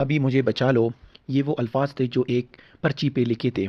ابھی مجھے بچا لو، یہ وہ الفاظ تھے جو ایک پرچی پہ لکھے تھے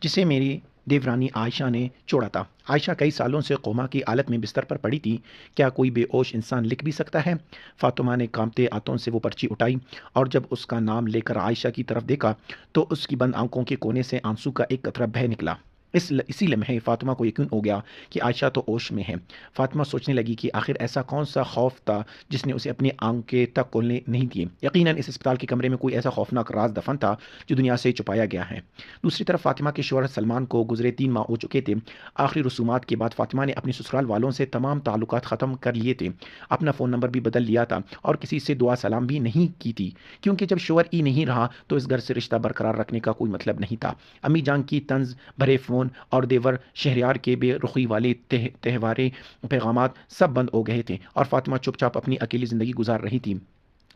جسے میری دیورانی عائشہ نے چھوڑا تھا۔ عائشہ کئی سالوں سے کوما کی حالت میں بستر پر پڑی تھی۔ کیا کوئی بے ہوش انسان لکھ بھی سکتا ہے؟ فاطمہ نے کانپتے ہاتھوں سے وہ پرچی اٹھائی اور جب اس کا نام لے کر عائشہ کی طرف دیکھا تو اس کی بند آنکھوں کے کونے سے آنسو کا ایک قطرہ بہہ نکلا۔ اسی لمحے فاطمہ کو یقین ہو گیا کہ عائشہ تو ہوش میں ہے۔ فاطمہ سوچنے لگی کہ آخر ایسا کون سا خوف تھا جس نے اسے اپنی آنکھیں تک کھولنے نہیں دیے۔ یقیناً اس اسپتال کے کمرے میں کوئی ایسا خوفناک راز دفن تھا جو دنیا سے چھپایا گیا ہے۔ دوسری طرف فاطمہ کے شوہر سلمان کو گزرے 3 ماہ ہو چکے تھے۔ آخری رسومات کے بعد فاطمہ نے اپنے سسرال والوں سے تمام تعلقات ختم کر لیے تھے، اپنا فون نمبر بھی بدل لیا تھا اور کسی سے دعا سلام بھی نہیں کی تھی، کیونکہ جب شوہر ہی نہیں رہا تو اس گھر سے رشتہ برقرار رکھنے کا کوئی مطلب نہیں تھا۔ امی جان کی طنز بھرے فون اور دیور شہریار کے بے رخی والے تہوارے پیغامات سب بند ہو گئے تھے اور فاطمہ چپ چاپ اپنی اکیلی زندگی گزار رہی تھی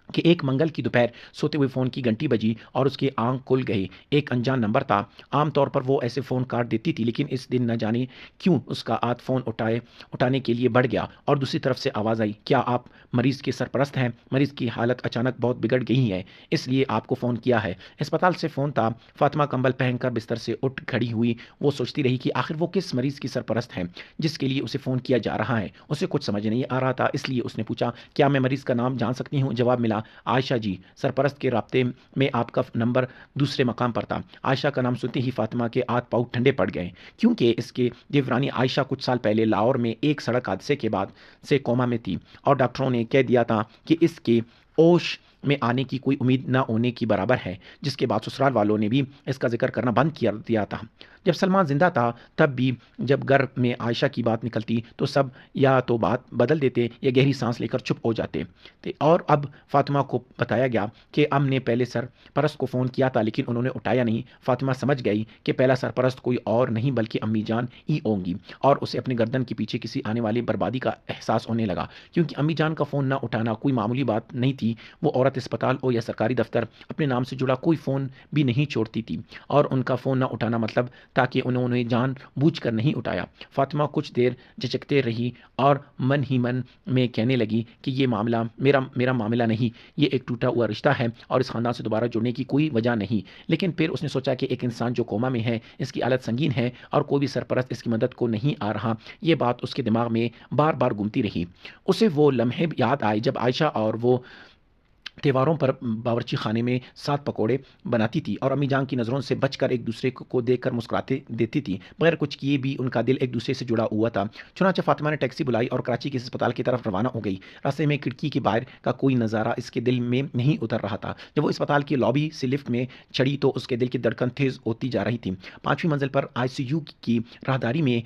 کہ ایک منگل کی دوپہر سوتے ہوئے فون کی گھنٹی بجی اور اس کی آنکھ کھل گئی۔ ایک انجان نمبر تھا۔ عام طور پر وہ ایسے فون کاٹ دیتی تھی، لیکن اس دن نہ جانے کیوں اس کا ہاتھ فون اٹھانے کے لیے بڑھ گیا اور دوسری طرف سے آواز آئی، کیا آپ مریض کے سرپرست ہیں؟ مریض کی حالت اچانک بہت بگڑ گئی ہے، اس لیے آپ کو فون کیا ہے۔ اسپتال سے فون تھا۔ فاطمہ کمبل پہن کر بستر سے اٹھ کھڑی ہوئی۔ وہ سوچتی رہی کہ آخر وہ کس مریض کی سرپرست ہے جس کے لیے اسے فون کیا جا رہا ہے۔ اسے کچھ سمجھ نہیں آ رہا تھا، اس لیے اس نے پوچھا، کیا میں مریض کا نام جان سکتی ہوں؟ جواب ملا، عائشہ جی، سرپرست کے رابطے میں آپ کا نمبر دوسرے مقام پر تھا۔ عائشہ کا نام سنتے ہی فاطمہ کے ہاتھ پاؤں ٹھنڈے پڑ گئے، کیونکہ اس کے دیورانی عائشہ کچھ سال پہلے لاہور میں ایک سڑک حادثے کے بعد سے کوما میں تھی اور ڈاکٹروں نے کہہ دیا تھا کہ اس کے ہوش میں آنے کی کوئی امید نہ ہونے کی برابر ہے، جس کے بعد سسرال والوں نے بھی اس کا ذکر کرنا بند کر دیا تھا۔ جب سلمان زندہ تھا تب بھی جب گھر میں عائشہ کی بات نکلتی تو سب یا تو بات بدل دیتے یا گہری سانس لے کر چپ ہو جاتے تھے۔ اور اب فاطمہ کو بتایا گیا کہ ام نے پہلے سرپرست کو فون کیا تھا لیکن انہوں نے اٹھایا نہیں۔ فاطمہ سمجھ گئی کہ پہلا سرپرست کوئی اور نہیں بلکہ امی جان ہی ہوں گی، اور اسے اپنے گردن کے پیچھے کسی آنے والی بربادی کا احساس ہونے لگا، کیونکہ امی جان کا فون نہ اٹھانا کوئی معمولی بات نہیں تھی۔ وہ عورت اسپتال ہو یا سرکاری دفتر، اپنے نام سے جڑا کوئی فون بھی نہیں چھوڑتی تھی، اور ان کا فون نہ اٹھانا مطلب تھا کہ انہوں نے جان بوجھ کر نہیں اٹھایا۔ فاطمہ کچھ دیر جھجکتے رہی اور من ہی من میں کہنے لگی کہ یہ معاملہ میرا معاملہ نہیں، یہ ایک ٹوٹا ہوا رشتہ ہے اور اس خاندان سے دوبارہ جڑنے کی کوئی وجہ نہیں۔ لیکن پھر اس نے سوچا کہ ایک انسان جو کوما میں ہے، اس کی حالت سنگین ہے اور کوئی بھی سرپرست اس کی مدد کو نہیں آ رہا۔ یہ بات اس کے دماغ میں بار بار گھومتی رہی۔ اسے وہ لمحے یاد آئے جب عائشہ اور وہ تہواروں پر باورچی خانے میں ساتھ پکوڑے بناتی تھی اور امی جان کی نظروں سے بچ کر ایک دوسرے کو دیکھ کر مسکراتے دیتی تھی۔ بغیر کچھ کیے بھی ان کا دل ایک دوسرے سے جڑا ہوا تھا۔ چنانچہ فاطمہ نے ٹیکسی بلائی اور کراچی کے اسپتال کی طرف روانہ ہو گئی۔ راستے میں کھڑکی کے باہر کا کوئی نظارہ اس کے دل میں نہیں اتر رہا تھا۔ جب وہ اسپتال کی لابی سے لفٹ میں چڑھی تو اس کے دل کی دھڑکن تیز ہوتی جا رہی تھی۔ 5ویں منزل پر ICU کی راہداری میں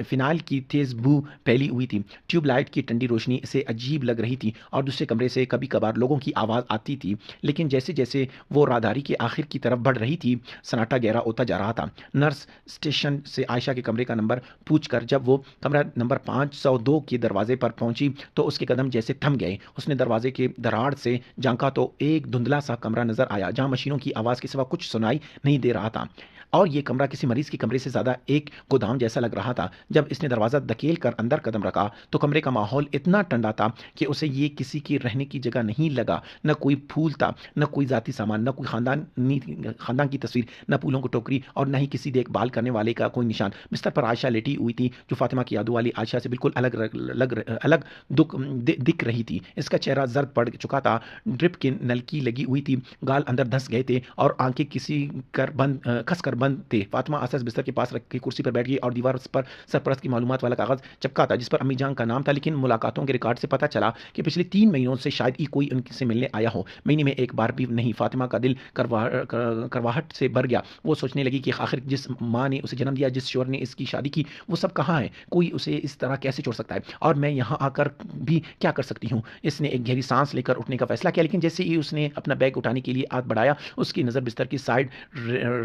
فینائل کی تیز بو پھیلی ہوئی تھی۔ ٹیوب لائٹ کی ٹھنڈی روشنی اسے عجیب لگ رہی تھی اور دوسرے کمرے سے کبھی کبھار لوگوں کی آواز آتی تھی، لیکن جیسے جیسے وہ راہداری کے آخر کی طرف بڑھ رہی تھی سناٹا گہرا ہوتا جا رہا تھا۔ نرس اسٹیشن سے عائشہ کے کمرے کا نمبر پوچھ کر جب وہ کمرہ نمبر 502 کے دروازے پر پہنچی تو اس کے قدم جیسے تھم گئے۔ اس نے دروازے کے دراڑ سے جھانکا تو ایک دھندلا سا کمرہ نظر آیا جہاں مشینوں کی آواز کے سوا کچھ سنائی نہیں دے رہا تھا، اور یہ کمرہ کسی مریض کے کمرے سے زیادہ ایک گودام جیسا لگ رہا تھا۔ جب اس نے دروازہ دھکیل کر اندر قدم رکھا تو کمرے کا ماحول اتنا ٹھنڈا تھا کہ اسے یہ کسی کی رہنے کی جگہ نہیں لگا۔ نہ کوئی پھول تھا، نہ کوئی ذاتی سامان، نہ کوئی خاندان کی تصویر، نہ پھولوں کی ٹوکری، اور نہ ہی کسی دیکھ بھال کرنے والے کا کوئی نشان۔ بستر پر عائشہ لیٹی ہوئی تھی جو فاطمہ کی یادوں والی عائشہ سے بالکل الگ دکھ رہی تھی۔ اس کا چہرہ زرد پڑ چکا تھا، ڈرپ کی نلکی لگی ہوئی تھی، گال اندر دھس گئے تھے اور آنکھیں کس کر بند تھے۔ فاطمہ آسس بستر کے پاس رکھی کرسی پر بیٹھ گئی اور دیوار پر سرپرست کی معلومات والا کاغذ چپکا تھا جس پر امی جان کا نام تھا، لیکن ملاقاتوں کے ریکارڈ سے پتہ چلا کہ پچھلے 3 مہینوں سے شاید ہی کوئی ان سے ملنے آیا ہو، مہینے میں ایک بار بھی نہیں۔ فاطمہ کا دل کرواہٹ سے بھر گیا۔ وہ سوچنے لگی کہ آخر جس ماں نے اسے جنم دیا، جس شوہر نے اس کی شادی کی، وہ سب کہاں ہے؟ کوئی اسے اس طرح کیسے چھوڑ سکتا ہے؟ اور میں یہاں آ کر بھی کیا کر سکتی ہوں؟ اس نے ایک گہری سانس لے کر اٹھنے کا فیصلہ کیا، لیکن جیسے ہی اس نے اپنا بیگ اٹھانے کے لیے ہاتھ بڑھایا، اس کی نظر بستر کی سائڈ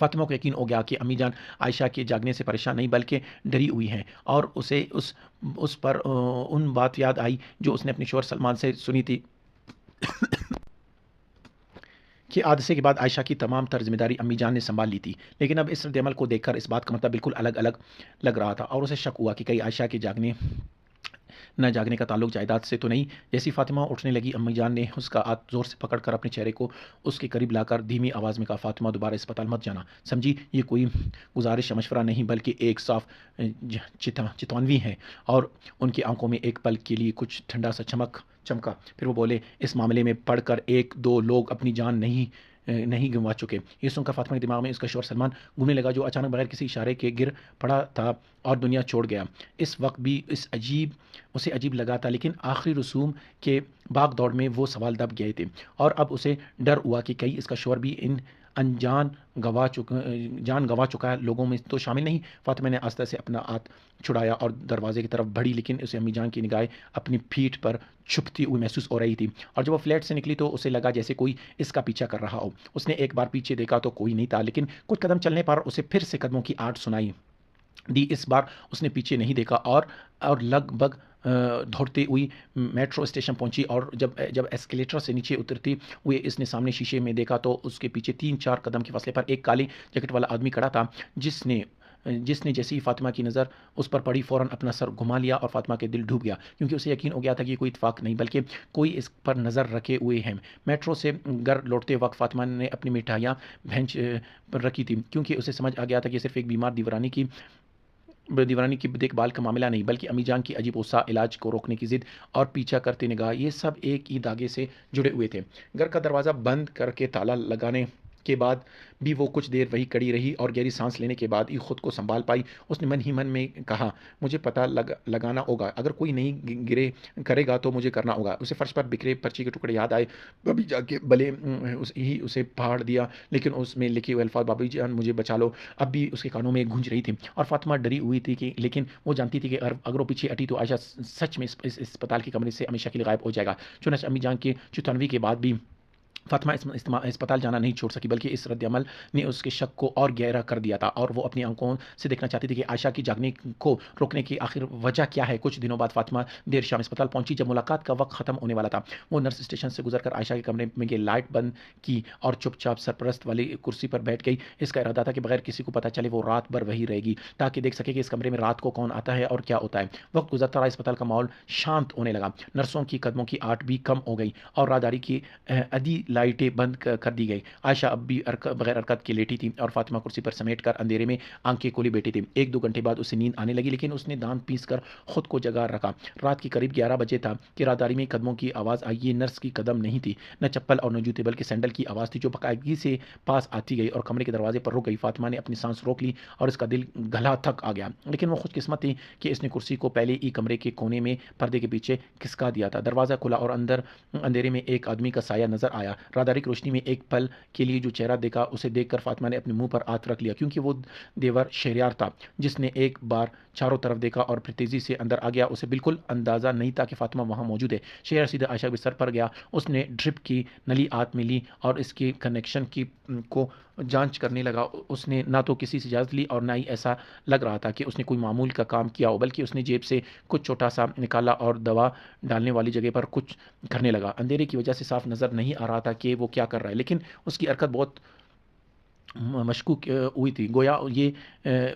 فاطمہ کو یقین ہو گیا کہ امی جان عائشہ کے جاگنے سے پریشان نہیں بلکہ ڈری ہوئی ہیں، اور اسے اس پر ان بات یاد آئی جو اس نے اپنے شوہر سلمان سے سنی تھی کہ حادثے کے بعد عائشہ کی تمام تر ذمہ داری امی جان نے سنبھال لی تھی، لیکن اب اس رد عمل کو دیکھ کر اس بات کا مطلب بالکل الگ الگ لگ رہا تھا، اور اسے شک ہوا کہ کئی عائشہ کے نہ جاگنے کا تعلق جائیداد سے تو نہیں۔ جیسی فاطمہ اٹھنے لگی، امی جان نے اس کا ہاتھ زور سے پکڑ کر اپنے چہرے کو اس کے قریب لا کر دھیمی آواز میں کہا، فاطمہ دوبارہ اسپتال مت جانا، سمجھی؟ یہ کوئی گزارش یا مشورہ نہیں بلکہ ایک صاف چتانوی ہے۔ اور ان کی آنکھوں میں ایک پل کے لیے کچھ ٹھنڈا سا چمکا، پھر وہ بولے، اس معاملے میں پڑھ کر ایک دو لوگ اپنی جان نہیں گنوا چکے۔ یہ سن کر فاطمہ کے دماغ میں اس کا شوہر سلمان گھومنے لگا، جو اچانک بغیر کسی اشارے کے گر پڑا تھا اور دنیا چھوڑ گیا۔ اس وقت بھی اسے عجیب لگا تھا، لیکن آخری رسوم کے بھاگ دوڑ میں وہ سوال دب گئے تھے، اور اب اسے ڈر ہوا کہ کہیں اس کا شوہر بھی ان جان گوا چکا لوگوں میں تو شامل نہیں۔ فاطمہ نے آستہ سے اپنا ہاتھ چھڑایا اور دروازے کی طرف بڑھی، لیکن اسے امی جان کی نگاہیں اپنی پیٹھ پر چھپتی ہوئی محسوس ہو رہی تھی، اور جب وہ فلیٹ سے نکلی تو اسے لگا جیسے کوئی اس کا پیچھا کر رہا ہو۔ اس نے ایک بار پیچھے دیکھا تو کوئی نہیں تھا، لیکن کچھ قدم چلنے پر اسے پھر سے قدموں کی آہٹ سنائی دی۔ اس بار اس نے پیچھے نہیں دیکھا اور لگ بھگ دوڑتے ہوئی میٹرو اسٹیشن پہنچی، اور جب ایسکیلیٹر سے نیچے اترتی ہوئے اس نے سامنے شیشے میں دیکھا تو اس کے پیچھے 3-4 قدم کے فاصلے پر ایک کالی جیکٹ والا آدمی کھڑا تھا، جس نے جیسے ہی فاطمہ کی نظر اس پر پڑی فوراً اپنا سر گھما لیا، اور فاطمہ کے دل ڈوب گیا، کیونکہ اسے یقین ہو گیا تھا کہ یہ کوئی اتفاق نہیں بلکہ کوئی اس پر نظر رکھے ہوئے ہیں۔ میٹرو سے گھر لوٹتے وقت فاطمہ نے اپنی مٹھائیاں بینچ پر رکھی تھی، کیونکہ اسے سمجھ آ گیا تھا کہ یہ صرف ایک بیمار دیورانی کی دیکھ بھال کا معاملہ نہیں بلکہ امی جان کی عجیب غصہ، علاج کو روکنے کی ضد اور پیچھا کرتے نگاہ، یہ سب ایک ہی دھاگے سے جڑے ہوئے تھے۔ گھر کا دروازہ بند کر کے تالا لگانے کے بعد بھی وہ کچھ دیر وہی کڑی رہی، اور گہری سانس لینے کے بعد ہی خود کو سنبھال پائی۔ اس نے من ہی من میں کہا، مجھے پتہ لگانا ہوگا، اگر کوئی نہیں کرے گا تو مجھے کرنا ہوگا۔ اسے فرش پر بکھرے پرچی کے ٹکڑے یاد آئے، بابی جا کے بلے ہی اسے پھاڑ دیا، لیکن اس میں لکھے ہوئے الفاظ، بابی جان مجھے بچا لو، اب بھی اس کے کانوں میں گونج رہی تھی، اور فاطمہ ڈری ہوئی تھی لیکن وہ جانتی تھی کہ اگر وہ پیچھے ہٹی تو عائشہ سچ میں اس اسپتال کے کمرے سے ہمیشہ کے لیے غائب ہو جائے گا۔ چنانچہ امی جان کے چتانوی کے بعد بھی فاطمہ اسپتال جانا نہیں چھوڑ سکی، بلکہ اس رد عمل نے اس کے شک کو اور گہرا کر دیا تھا، اور وہ اپنی آنکھوں سے دیکھنا چاہتی تھی کہ عائشہ کی جاگنے کو روکنے کی آخر وجہ کیا ہے۔ کچھ دنوں بعد فاطمہ دیر شام اسپتال پہنچی، جب ملاقات کا وقت ختم ہونے والا تھا۔ وہ نرس اسٹیشن سے گزر کر عائشہ کے کمرے میں گئی، لائٹ بند کی اور چپ چاپ سرپرست والی کرسی پر بیٹھ گئی۔ اس کا ارادہ تھا کہ بغیر کسی کو پتہ چلے وہ رات بھر وہی رہے گی، تاکہ دیکھ سکے کہ اس کمرے میں رات کو کون آتا ہے اور کیا ہوتا ہے۔ وقت گزرتا رہا، اسپتال کا ماحول شانت ہونے لگا، نرسوں کی قدموں کی آہٹ بھی کم ہو گئی، اور راہداری کی آدھی لائٹیں بند کر دی گئی۔ عائشہ اب بھی بغیر حرکت کے لیٹی تھی، اور فاطمہ کرسی پر سمیٹ کر اندھیرے میں آنکھیں کھولی بیٹھی تھی۔ 1-2 گھنٹے بعد اسے نیند آنے لگی، لیکن اس نے دانت پیس کر خود کو جگا رکھا۔ رات کے قریب 11 بجے تھا کہ راہداری میں قدموں کی آواز آئی۔ یہ نرس کی قدم نہیں تھی، نہ چپل اور نہ جوتے، بلکہ سینڈل کی آواز تھی جو باقاعدگی سے پاس آتی گئی اور کمرے کے دروازے پر رک گئی۔ فاطمہ نے اپنی سانس روک لی اور اس کا دل گھلا تھک آ گیا، لیکن وہ خوش قسمت تھی کہ اس نے کرسی کو پہلے ہی کمرے کے کونے میں پردے کے پیچھے کھسکا دیا تھا۔ دروازہ کھلا اور اندھیرے میں ایک آدمی کا سایہ نظر آیا۔ راہداری کی روشنی میں ایک پل کے لیے جو چہرہ دیکھا، اسے دیکھ کر فاطمہ نے اپنے منہ پر ہاتھ رکھ لیا، کیونکہ وہ دیور شہریار تھا، جس نے ایک بار چاروں طرف دیکھا اور پھر تیزی سے اندر آ گیا۔ اسے بالکل اندازہ نہیں تھا کہ فاطمہ وہاں موجود ہے۔ شہریار سیدھے عائشہ کے بستر پر گیا، اس نے ڈرپ کی نلی ہاتھ میں لی اور اس کے کنیکشن کو جانچ کرنے لگا۔ اس نے نہ تو کسی سے اجازت لی اور نہ ہی ایسا لگ رہا تھا کہ اس نے کوئی معمول کا کام کیا ہو، بلکہ اس نے جیب سے کچھ چھوٹا سا نکالا اور دوا ڈالنے والی جگہ پر کچھ کرنے لگا۔ اندھیرے کی وجہ سے صاف نظر نہیں آ رہا تھا کہ وہ کیا کر رہا ہے، لیکن اس کی حرکت بہت مشکوک ہوئی تھی، گویا یہ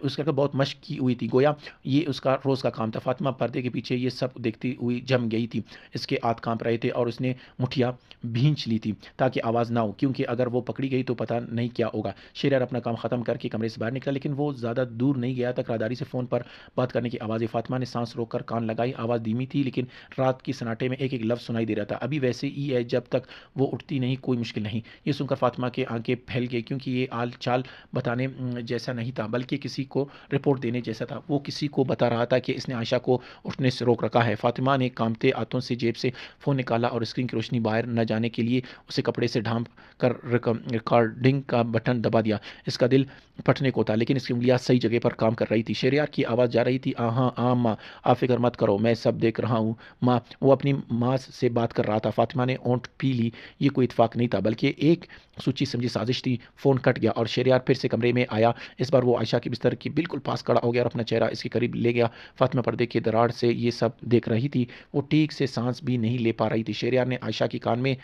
اس کا بہت مشق کی ہوئی تھی، گویا یہ اس کا روز کا کام تھا۔ فاطمہ پردے کے پیچھے یہ سب دیکھتی ہوئی جم گئی تھی، اس کے ہاتھ کانپ رہے تھے اور اس نے مٹھیاں بھینچ لی تھی تاکہ آواز نہ ہو، کیونکہ اگر وہ پکڑی گئی تو پتہ نہیں کیا ہوگا۔ شہریار اپنا کام ختم کر کے کمرے سے باہر نکلا، لیکن وہ زیادہ دور نہیں گیا تک راہداری سے فون پر بات کرنے کی آواز آئی۔ فاطمہ نے سانس روک کر کان لگائی، آواز دھیمی تھی لیکن رات کی سناٹے میں ایک ایک لفظ سنائی دے رہا تھا، ابھی ویسے ہی ہے جب تک وہ اٹھتی نہیں، کوئی مشکل نہیں۔ یہ سن کر فاطمہ کے آنکھیں پھیل گئی، کیونکہ یہ حال چال بتانے جیسا نہیں تھا بلکہ کسی کو رپورٹ دینے جیسا تھا۔ وہ کسی کو بتا رہا تھا کہ اس نے عائشہ کو اٹھنے سے روک رکھا ہے۔ فاطمہ نے کانپتے ہاتھوں سے جیب سے فون نکالا اور اسکرین کی روشنی باہر نہ جانے کے لیے اسے کپڑے سے ڈھانپ کر ریکارڈنگ کا بٹن دبا دیا۔ اس کا دل پھٹنے کو تھا، لیکن اس کی انگلیاں صحیح جگہ پر کام کر رہی تھی۔ شہریار کی آواز جا رہی تھی، ہاں ماں، آپ فکر مت کرو، میں سب دیکھ رہا ہوں ماں۔ وہ اپنی ماں سے بات کر رہا تھا۔ فاطمہ نے اونٹ پی لی، یہ کوئی اتفاق نہیں تھا بلکہ ایک سوچی سمجھی سازش تھی۔ فون کٹ گیا اور شہریار پھر سے کمرے میں آیا۔ اس بار وہ عائشہ کے بستر کے بالکل پاس کھڑا ہو گیا اور اپنا چہرہ اس کے قریب لے گیا۔ فاطمہ پردے کے دراڑ سے یہ سب دیکھ رہی تھی، وہ ٹھیک سے سانس بھی نہیں لے پا رہی تھی۔ شہریار نے عائشہ کی کان میں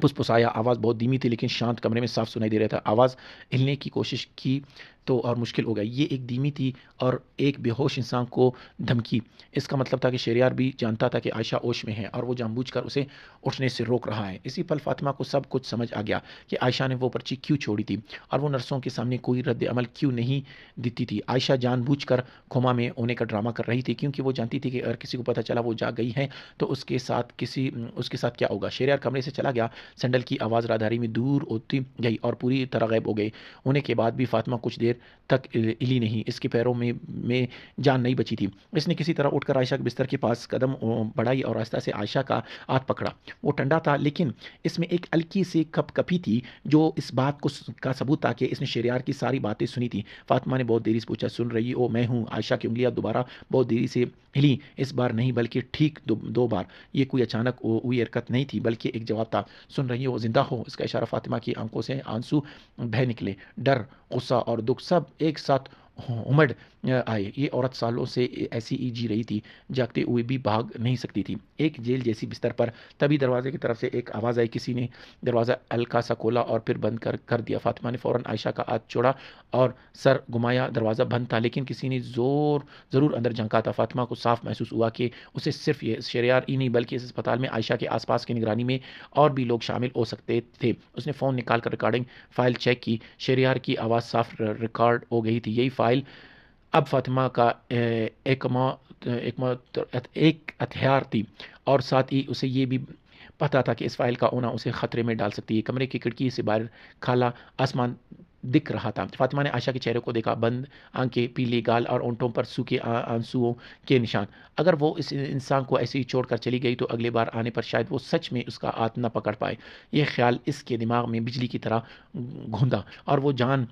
پسپسایا، آواز بہت دھیمی تھی لیکن شانت، کمرے میں صاف سنائی دے رہا تھا۔ آواز ہلنے کی کوشش کی تو اور مشکل ہو گیا، یہ ایک دھیمی تھی اور ایک بے ہوش انسان کو دھمکی۔ اس کا مطلب تھا کہ شہریار بھی جانتا تھا کہ عائشہ ہوش میں ہے اور وہ جان بوجھ کر اسے اٹھنے سے روک رہا ہے۔ اسی پل فاطمہ کو سب کچھ سمجھ آ گیا کہ عائشہ نے وہ پرچی کیوں چھوڑی تھی اور وہ نرسوں کے سامنے کوئی رد عمل کیوں نہیں دیتی تھی۔ عائشہ جان بوجھ کر کوما میں ہونے کا ڈرامہ کر رہی تھی کیونکہ وہ جانتی تھی کہ اگر کسی کو پتہ چلا وہ جاگ گئی ہے تو اس کے ساتھ کیا ہوگا۔ شہریار کمرے سے چلا گیا، سینڈل کی آواز راداری میں دور ہوتی گئی اور پوری طرح غائب ہو گئی۔ ہونے کے بعد بھی فاطمہ کچھ دیر تک ہلی نہیں، اس کے پیروں میں جان نہیں بچی تھی۔ اس نے کسی طرح اٹھ کر عائشہ کے بستر کے پاس قدم بڑھائی اور آہستہ سے عائشہ کا ہاتھ پکڑا۔ وہ ٹھنڈا تھا لیکن اس میں ایک ہلکی سی کپ کپی تھی جو اس بات کا ثبوت تھا کہ اس نے شہریار کی ساری باتیں سنی تھی۔ فاطمہ نے بہت دیری سے پوچھا، سن رہی ہو؟ میں ہوں۔ عائشہ کی انگلیاں دوبارہ بہت دیری سے ہلی، اس بار نہیں بلکہ ٹھیک دو بار۔ یہ کوئی اچانک ہوئی حرکت نہیں تھی بلکہ ایک جواب تھا۔ سن رہی ہو، زندہ ہو؟ اس کا اشارہ فاطمہ کی آنکھوں سے آنسو بہہ نکلے، ڈر، غصہ اور دکھ سب ایک ساتھ امڑ آئے۔ یہ عورت سالوں سے ایسی ہی جی رہی تھی، جاگتے ہوئے بھی بھاگ نہیں سکتی تھی ایک جیل جیسی بستر پر۔ تبھی دروازے کی طرف سے ایک آواز آئی، کسی نے دروازہ ہلکا سا کھولا اور پھر بند کر دیا۔ فاطمہ نے فوراً عائشہ کا ہاتھ چھوڑا اور سر گھمایا۔ دروازہ بند تھا لیکن کسی نے ضرور اندر جھانکا تھا۔ فاطمہ کو صاف محسوس ہوا کہ اسے صرف یہ شہریار ہی نہیں بلکہ اس اسپتال میں عائشہ کے آس پاس کی نگرانی میں اور بھی لوگ شامل ہو سکتے تھے۔ اس نے فون نکال کر ریکارڈنگ فائل چیک کی، شہریار کی آواز صاف ریکارڈ ہو گئی تھی۔ یہی فائل اب فاطمہ کا ایک ہتھیار تھی اور ساتھ ہی اسے یہ بھی پتا تھا کہ اس فائل کا ہونا اسے خطرے میں ڈال سکتی ہے۔ کمرے کی کھڑکی سے باہر کھلا آسمان دکھ رہا تھا۔ فاطمہ نے عائشہ کے چہرے کو دیکھا، بند آنکھیں، پیلے گال اور ہونٹوں پر سوکھے آنسوؤں کے نشان۔ اگر وہ اس انسان کو ایسے ہی چھوڑ کر چلی گئی تو اگلی بار آنے پر شاید وہ سچ میں اس کا ہاتھ نہ پکڑ پائے۔ یہ خیال اس کے دماغ میں بجلی کی طرح گھوندا اور وہ جان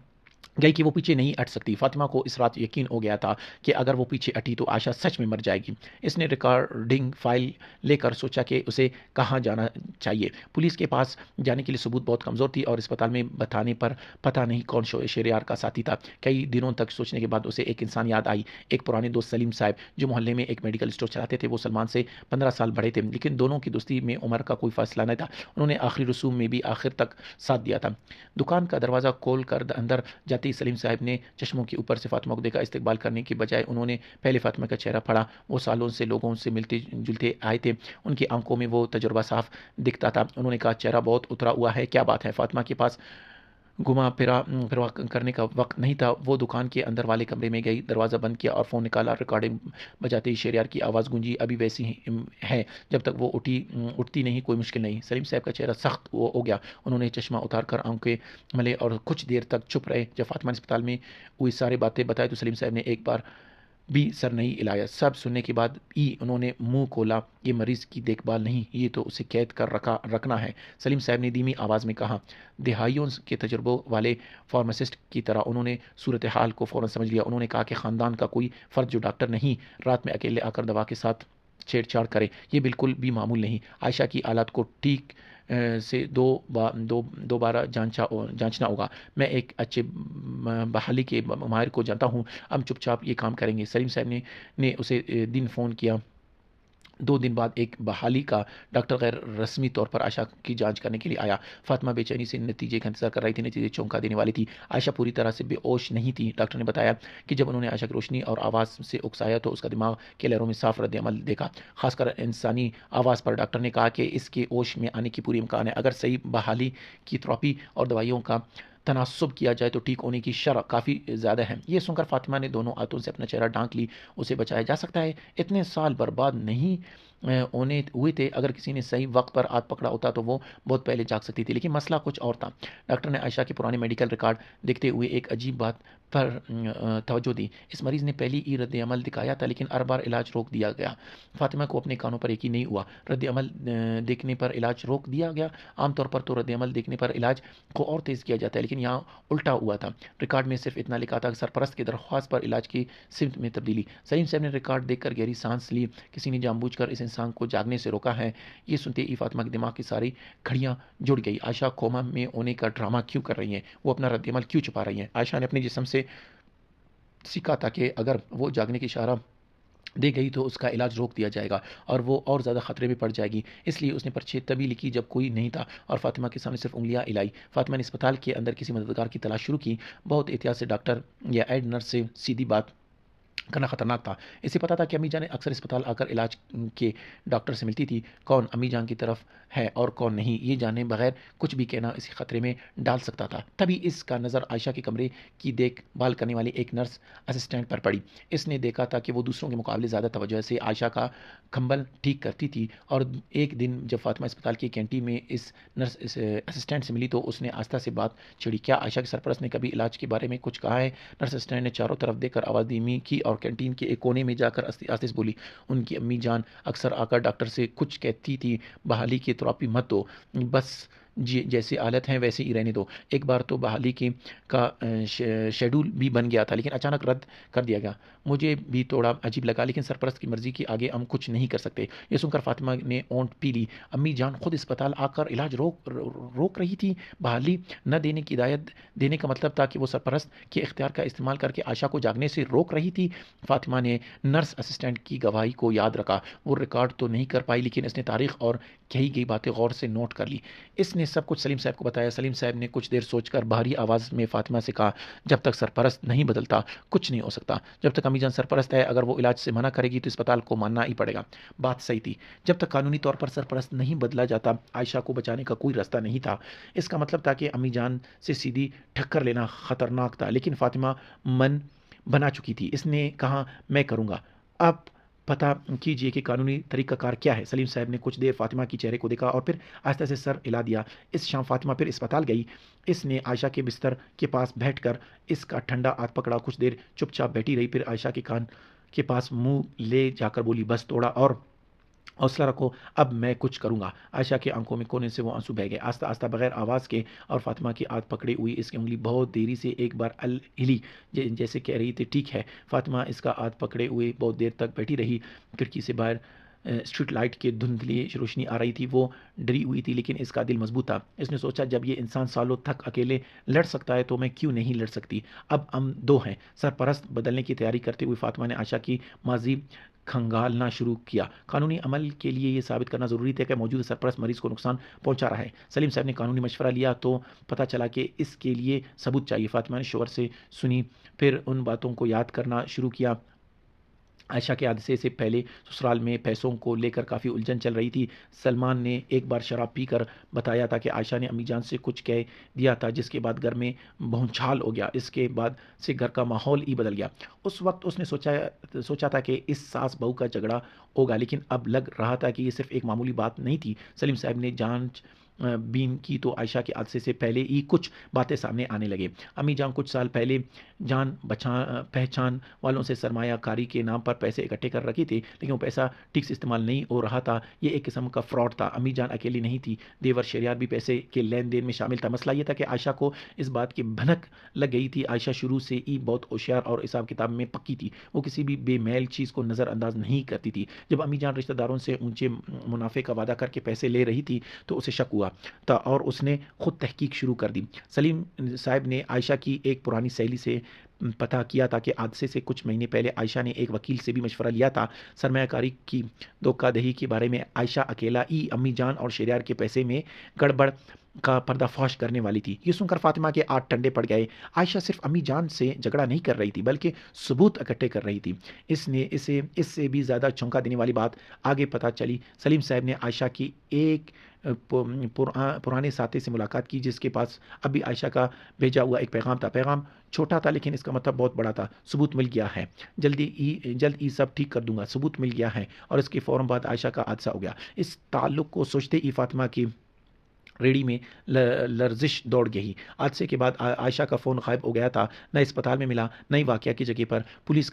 گئی کہ وہ پیچھے نہیں ہٹ سکتی۔ فاطمہ کو اس رات یقین ہو گیا تھا کہ اگر وہ پیچھے ہٹی تو عائشہ سچ میں مر جائے گی۔ اس نے ریکارڈنگ فائل لے کر سوچا کہ اسے کہاں جانا چاہیے۔ پولیس کے پاس جانے کے لیے ثبوت بہت کمزور تھی اور اسپتال میں بتانے پر پتہ نہیں کون شہریار کا ساتھی تھا۔ کئی دنوں تک سوچنے کے بعد اسے ایک انسان یاد آئی، ایک پرانے دوست سلیم صاحب جو محلے میں ایک میڈیکل اسٹور چلاتے تھے۔ وہ سلمان سے 15 سال بڑے تھے لیکن دونوں کی دوستی میں عمر کا کوئی فاصلہ نہیں تھا۔ انہوں نے آخری رسوم میں بھی آخر تک ساتھ دیا تھا۔ دکان کا دروازہ کھول کر اندر جاتے ہی سلیم صاحب نے چشموں کے اوپر سے فاطمہ کو دیکھا۔ استقبال کرنے کے بجائے انہوں نے پہلے فاطمہ کا چہرہ پڑھا۔ وہ سالوں سے لوگوں سے ملتے جلتے آئے تھے، ان کی آنکھوں میں وہ تجربہ صاف دکھتا تھا۔ انہوں نے کہا، چہرہ بہت اترا ہوا ہے، کیا بات ہے؟ فاطمہ کے پاس گھما پھرا کرنے کا وقت نہیں تھا۔ وہ دکان کے اندر والے کمرے میں گئی، دروازہ بند کیا اور فون نکالا۔ ریکارڈنگ بجاتے ہی شہریار کی آواز گونجی، ابھی ویسی ہے جب تک وہ اٹھتی نہیں، کوئی مشکل نہیں۔ سلیم صاحب کا چہرہ سخت ہو گیا، انہوں نے چشمہ اتار کر آنکھیں ملے اور کچھ دیر تک چپ رہے۔ جب فاطمہ نے اسپتال میں ہوئی ساری باتیں بتائی تو سلیم صاحب نے ایک بار بھی سر نہیں ہلایا۔ سب سننے کے بعد ہی انہوں نے منہ کھولا، یہ مریض کی دیکھ بھال نہیں، یہ تو اسے قید کر رکھنا ہے۔ سلیم صاحب نے دھیمی آواز میں کہا۔ دہائیوں کے تجربوں والے فارماسسٹ کی طرح انہوں نے صورتحال کو فوراً سمجھ لیا۔ انہوں نے کہا کہ خاندان کا کوئی فرد جو ڈاکٹر نہیں رات میں اکیلے آ کر دوا کے ساتھ چھیڑ چھاڑ کرے، یہ بالکل بھی معمول نہیں۔ عائشہ کی حالت کو ٹھیک سے دوبارہ جانچنا ہوگا۔ میں ایک اچھے بحالی کے ماہر کو جانتا ہوں، ہم چپ چاپ یہ کام کریں گے۔ سلیم صاحب نے اسے دن فون کیا۔ 2 دن بعد ایک بحالی کا ڈاکٹر غیر رسمی طور پر عائشہ کی جانچ کرنے کے لیے آیا۔ فاطمہ بے چینی سے نتیجے کا انتظار کر رہی تھی۔ نتیجے چونکا دینے والی تھی۔ عائشہ پوری طرح سے بے ہوش نہیں تھی۔ ڈاکٹر نے بتایا کہ جب انہوں نے عائشہ کی روشنی اور آواز سے اکسایا تو اس کا دماغ کے لہروں میں صاف رد عمل دیکھا، خاص کر انسانی آواز پر۔ ڈاکٹر نے کہا کہ اس کے ہوش میں آنے کی پوری امکان ہے اگر صحیح بحالی کی تھراپی اور دوائیوں کا تناسب کیا جائے تو ٹھیک ہونے کی شرح کافی زیادہ ہے۔ یہ سن کر فاطمہ نے دونوں ہاتھوں سے اپنا چہرہ ڈھانک لی۔ اسے بچایا جا سکتا ہے، اتنے سال برباد نہیں ہوئے تھے۔ اگر کسی نے صحیح وقت پر ہاتھ پکڑا ہوتا تو وہ بہت پہلے جاگ سکتی تھی، لیکن مسئلہ کچھ اور تھا۔ ڈاکٹر نے عائشہ کے پرانے میڈیکل ریکارڈ دیکھتے ہوئے ایک عجیب بات پر توجہ دی۔ اس مریض نے پہلی ہی رد عمل دکھایا تھا لیکن ہر بار علاج روک دیا گیا۔ فاطمہ کو اپنے کانوں پر یقین نہیں ہوا۔ رد عمل دیکھنے پر علاج روک دیا گیا؟ عام طور پر تو رد عمل دیکھنے پر علاج کو اور تیز کیا جاتا ہے لیکن یہاں الٹا ہوا تھا۔ ریکارڈ میں صرف اتنا لکھا تھا کہ سرپرست کی درخواست پر علاج کی سمت میں تبدیلی۔ سلیم صاحب نے ریکارڈ دیکھ کر گہری سانس لی۔ کسی نے جان بوجھ کر اس انسان کو جاگنے سے روکا ہے؟ یہ سنتے ہی فاطمہ کے دماغ کی ساری گھڑیاں جڑ گئی۔ عائشہ کوما میں ہونے کا ڈرامہ کیوں کر رہی ہیں؟ وہ اپنا رد عمل کیوں چھپا رہی ہیں؟ عائشہ نے اپنے جسم سے سیکھا تھا کہ اگر وہ جاگنے کی اشارہ دے گئی تو اس کا علاج روک دیا جائے گا اور وہ اور زیادہ خطرے میں پڑ جائے گی۔ اس لیے اس نے پرچے تبھی لکھی جب کوئی نہیں تھا اور فاطمہ کے سامنے صرف انگلیاں ہلائی۔ فاطمہ نے اسپتال کے اندر کسی مددگار کی تلاش شروع کی۔ بہت احتیاط سے ڈاکٹر یا ایڈ نرس سے سیدھی بات کرنا خطرناک تھا۔ اسے پتا تھا کہ امی جان اکثر اسپتال آ کر علاج کے ڈاکٹر سے ملتی تھی۔ کون امی جان کی طرف ہے اور کون نہیں، یہ جانے بغیر کچھ بھی کہنا اسے خطرے میں ڈال سکتا تھا۔ تبھی اس کا نظر عائشہ کے کمرے کی دیکھ بھال کرنے والی ایک نرس اسسٹنٹ پر پڑی۔ اس نے دیکھا تھا کہ وہ دوسروں کے مقابلے زیادہ توجہ سے عائشہ کا کمبل ٹھیک کرتی تھی، اور ایک دن جب فاطمہ اسپتال کی کینٹین میں اس نرس اسسٹنٹ سے ملی تو اس نے آستہ سے بات چھڑی۔ کیا عائشہ کے سرپرست نے کبھی علاج کے بارے میں کچھ کہا ہے؟ نرس اسسٹنٹ نے چاروں طرف دیکھ کر آواز دھیمی کی اور کینٹین کے ایک کونے میں جا کر آہستہ سے بولی، ان کی امی جان اکثر آ کر ڈاکٹر سے کچھ کہتی تھی، بحالی کی تھراپی مت دو، بس جیسے حالت ہیں ویسے ہی رہنے دو۔ ایک بار تو بحالی کا شیڈول بھی بن گیا تھا لیکن اچانک رد کر دیا گیا۔ مجھے بھی تھوڑا عجیب لگا لیکن سرپرست کی مرضی کے آگے ہم کچھ نہیں کر سکتے۔ یہ سن کر فاطمہ نے اونٹ پی لی۔ امی جان خود اسپتال آ کر علاج روک رہی تھی۔ بحالی نہ دینے کی ہدایت دینے کا مطلب تھا کہ وہ سرپرست کے اختیار کا استعمال کر کے عائشہ کو جاگنے سے روک رہی تھی۔ فاطمہ نے نرس اسسٹنٹ کی گواہی کو یاد رکھا۔ وہ ریکارڈ تو نہیں کر پائی لیکن اس نے تاریخ اور کہی گئی باتیں غور سے نوٹ کر لی۔ اس نے سب کچھ سلیم صاحب کو بتایا۔ سلیم صاحب نے کچھ دیر سوچ کر بھاری آواز میں فاطمہ سے کہا، جب تک سرپرست نہیں بدلتا کچھ نہیں ہو سکتا۔ جب تک امی جان سرپرست ہے، اگر وہ علاج سے منع کرے گی تو اسپتال کو ماننا ہی پڑے گا۔ بات صحیح تھی۔ جب تک قانونی طور پر سرپرست نہیں بدلا جاتا عائشہ کو بچانے کا کوئی راستہ نہیں تھا۔ اس کا مطلب تھا کہ امی جان سے سیدھی ٹکر لینا خطرناک تھا، لیکن فاطمہ من بنا چکی تھی۔ اس نے کہا، میں کروں گا۔ اب پتہ کیجئے کہ قانونی طریقہ کار کیا ہے۔ سلیم صاحب نے کچھ دیر فاطمہ کی چہرے کو دیکھا اور پھر آہستہ سے سر ہلا دیا۔ اس شام فاطمہ پھر اسپتال گئی۔ اس نے عائشہ کے بستر کے پاس بیٹھ کر اس کا ٹھنڈا ہاتھ پکڑا۔ کچھ دیر چپ چاپ بیٹھی رہی، پھر عائشہ کے کان کے پاس منہ لے جا کر بولی، بس تھوڑا اور حوصلہ رکھو، اب میں کچھ کروں گا۔ عائشہ کی آنکھوں میں کونے سے وہ آنسو بہہ گئے۔ آہستہ آہستہ بغیر آواز کے اور فاطمہ کی ہاتھ پکڑے ہوئی اس کی انگلی بہت دیری سے ایک بار ہلی، جیسے کہہ رہی تھی، ٹھیک ہے۔ فاطمہ اس کا ہاتھ پکڑے ہوئے بہت دیر تک بیٹھی رہی۔ کھڑکی سے باہر اسٹریٹ لائٹ کی دھندلی روشنی آ رہی تھی۔ وہ ڈری ہوئی تھی لیکن اس کا دل مضبوط تھا۔ اس نے سوچا، جب یہ انسان سالوں تک اکیلے لڑ سکتا ہے تو میں کیوں نہیں لڑ سکتی؟ اب ہم دو ہیں۔ سرپرست بدلنے کی تیاری کرتے ہوئے فاطمہ نے عائشہ کی ماضی کھنگالنا شروع کیا۔ قانونی عمل کے لیے یہ ثابت کرنا ضروری تھا کہ موجودہ سرپرست مریض کو نقصان پہنچا رہا ہے۔ سلیم صاحب نے قانونی مشورہ لیا تو پتہ چلا کہ اس کے لیے ثبوت چاہیے۔ فاطمہ نے شوہر سے سنی، پھر ان باتوں کو یاد کرنا شروع کیا۔ عائشہ کے حادثے سے پہلے سسرال میں پیسوں کو لے کر کافی الجھن چل رہی تھی۔ سلمان نے ایک بار شراب پی کر بتایا تھا کہ عائشہ نے امی جان سے کچھ کہہ دیا تھا، جس کے بعد گھر میں بھونچال ہو گیا۔ اس کے بعد سے گھر کا ماحول ہی بدل گیا۔ اس وقت اس نے سوچا تھا کہ اس ساس بہو کا جھگڑا ہوگا، لیکن اب لگ رہا تھا کہ یہ صرف ایک معمولی بات نہیں تھی۔ سلیم صاحب نے جانچ بین کی تو عائشہ کے حادثے سے پہلے ہی کچھ باتیں سامنے آنے لگے۔ امی جان کچھ سال پہلے جان پہچان والوں سے سرمایہ کاری کے نام پر پیسے اکٹھے کر رکھے تھے، لیکن وہ پیسہ ٹھیک سے استعمال نہیں ہو رہا تھا۔ یہ ایک قسم کا فراڈ تھا۔ امی جان اکیلی نہیں تھی، دیور شہریار بھی پیسے کے لین دین میں شامل تھا۔ مسئلہ یہ تھا کہ عائشہ کو اس بات کی بھنک لگ گئی تھی۔ عائشہ شروع سے ہی بہت ہوشیار اور حساب کتاب میں پکی تھی۔ وہ کسی بھی بے میل چیز کو نظر انداز نہیں کرتی تھی۔ جب امی جان رشتہ داروں سے اونچے منافع کا وعدہ کر کے پیسے لے رہی تھی تو اسے شک ہوا تھا اور اس نے خود تحقیق شروع کر دی۔ سلیم صاحب نے عائشہ کی ایک پرانی سہیلی سے پتہ کیا تھا کہ حادثے سے کچھ مہینے پہلے عائشہ نے ایک وکیل سے بھی مشورہ لیا تھا۔ سرمایہ کاری کی دھوکہ دہی کے بارے میں عائشہ اکیلا ہی امی جان اور شہریار کے پیسے میں گڑبڑ کا پردہ فاش کرنے والی تھی۔ یہ سن کر فاطمہ کے ہاتھ ٹھنڈے پڑ گئے۔ عائشہ صرف امی جان سے جھگڑا نہیں کر رہی تھی بلکہ ثبوت اکٹھے کر رہی تھی۔ اس سے بھی زیادہ چونکا دینے والی بات آگے پتہ چلی۔ سلیم صاحب نے عائشہ کی ایک پرانے ساتھی سے ملاقات کی جس کے پاس ابھی عائشہ کا بھیجا ہوا ایک پیغام تھا۔ پیغام چھوٹا تھا لیکن اس کا مطلب بہت بڑا تھا۔ ثبوت مل گیا ہے، جلد ہی سب ٹھیک کر دوں گا۔ ثبوت مل گیا ہے اور اس کے فوراً بعد عائشہ کا حادثہ ہو گیا۔ اس تعلق کو سوچتے ہی فاطمہ کی ریڑھی میں لرزش دوڑ گئی۔ حادثے کے بعد عائشہ کا فون غائب ہو گیا تھا، نہ اسپتال میں ملا نہ ہی واقعہ کی جگہ پر۔ پولیس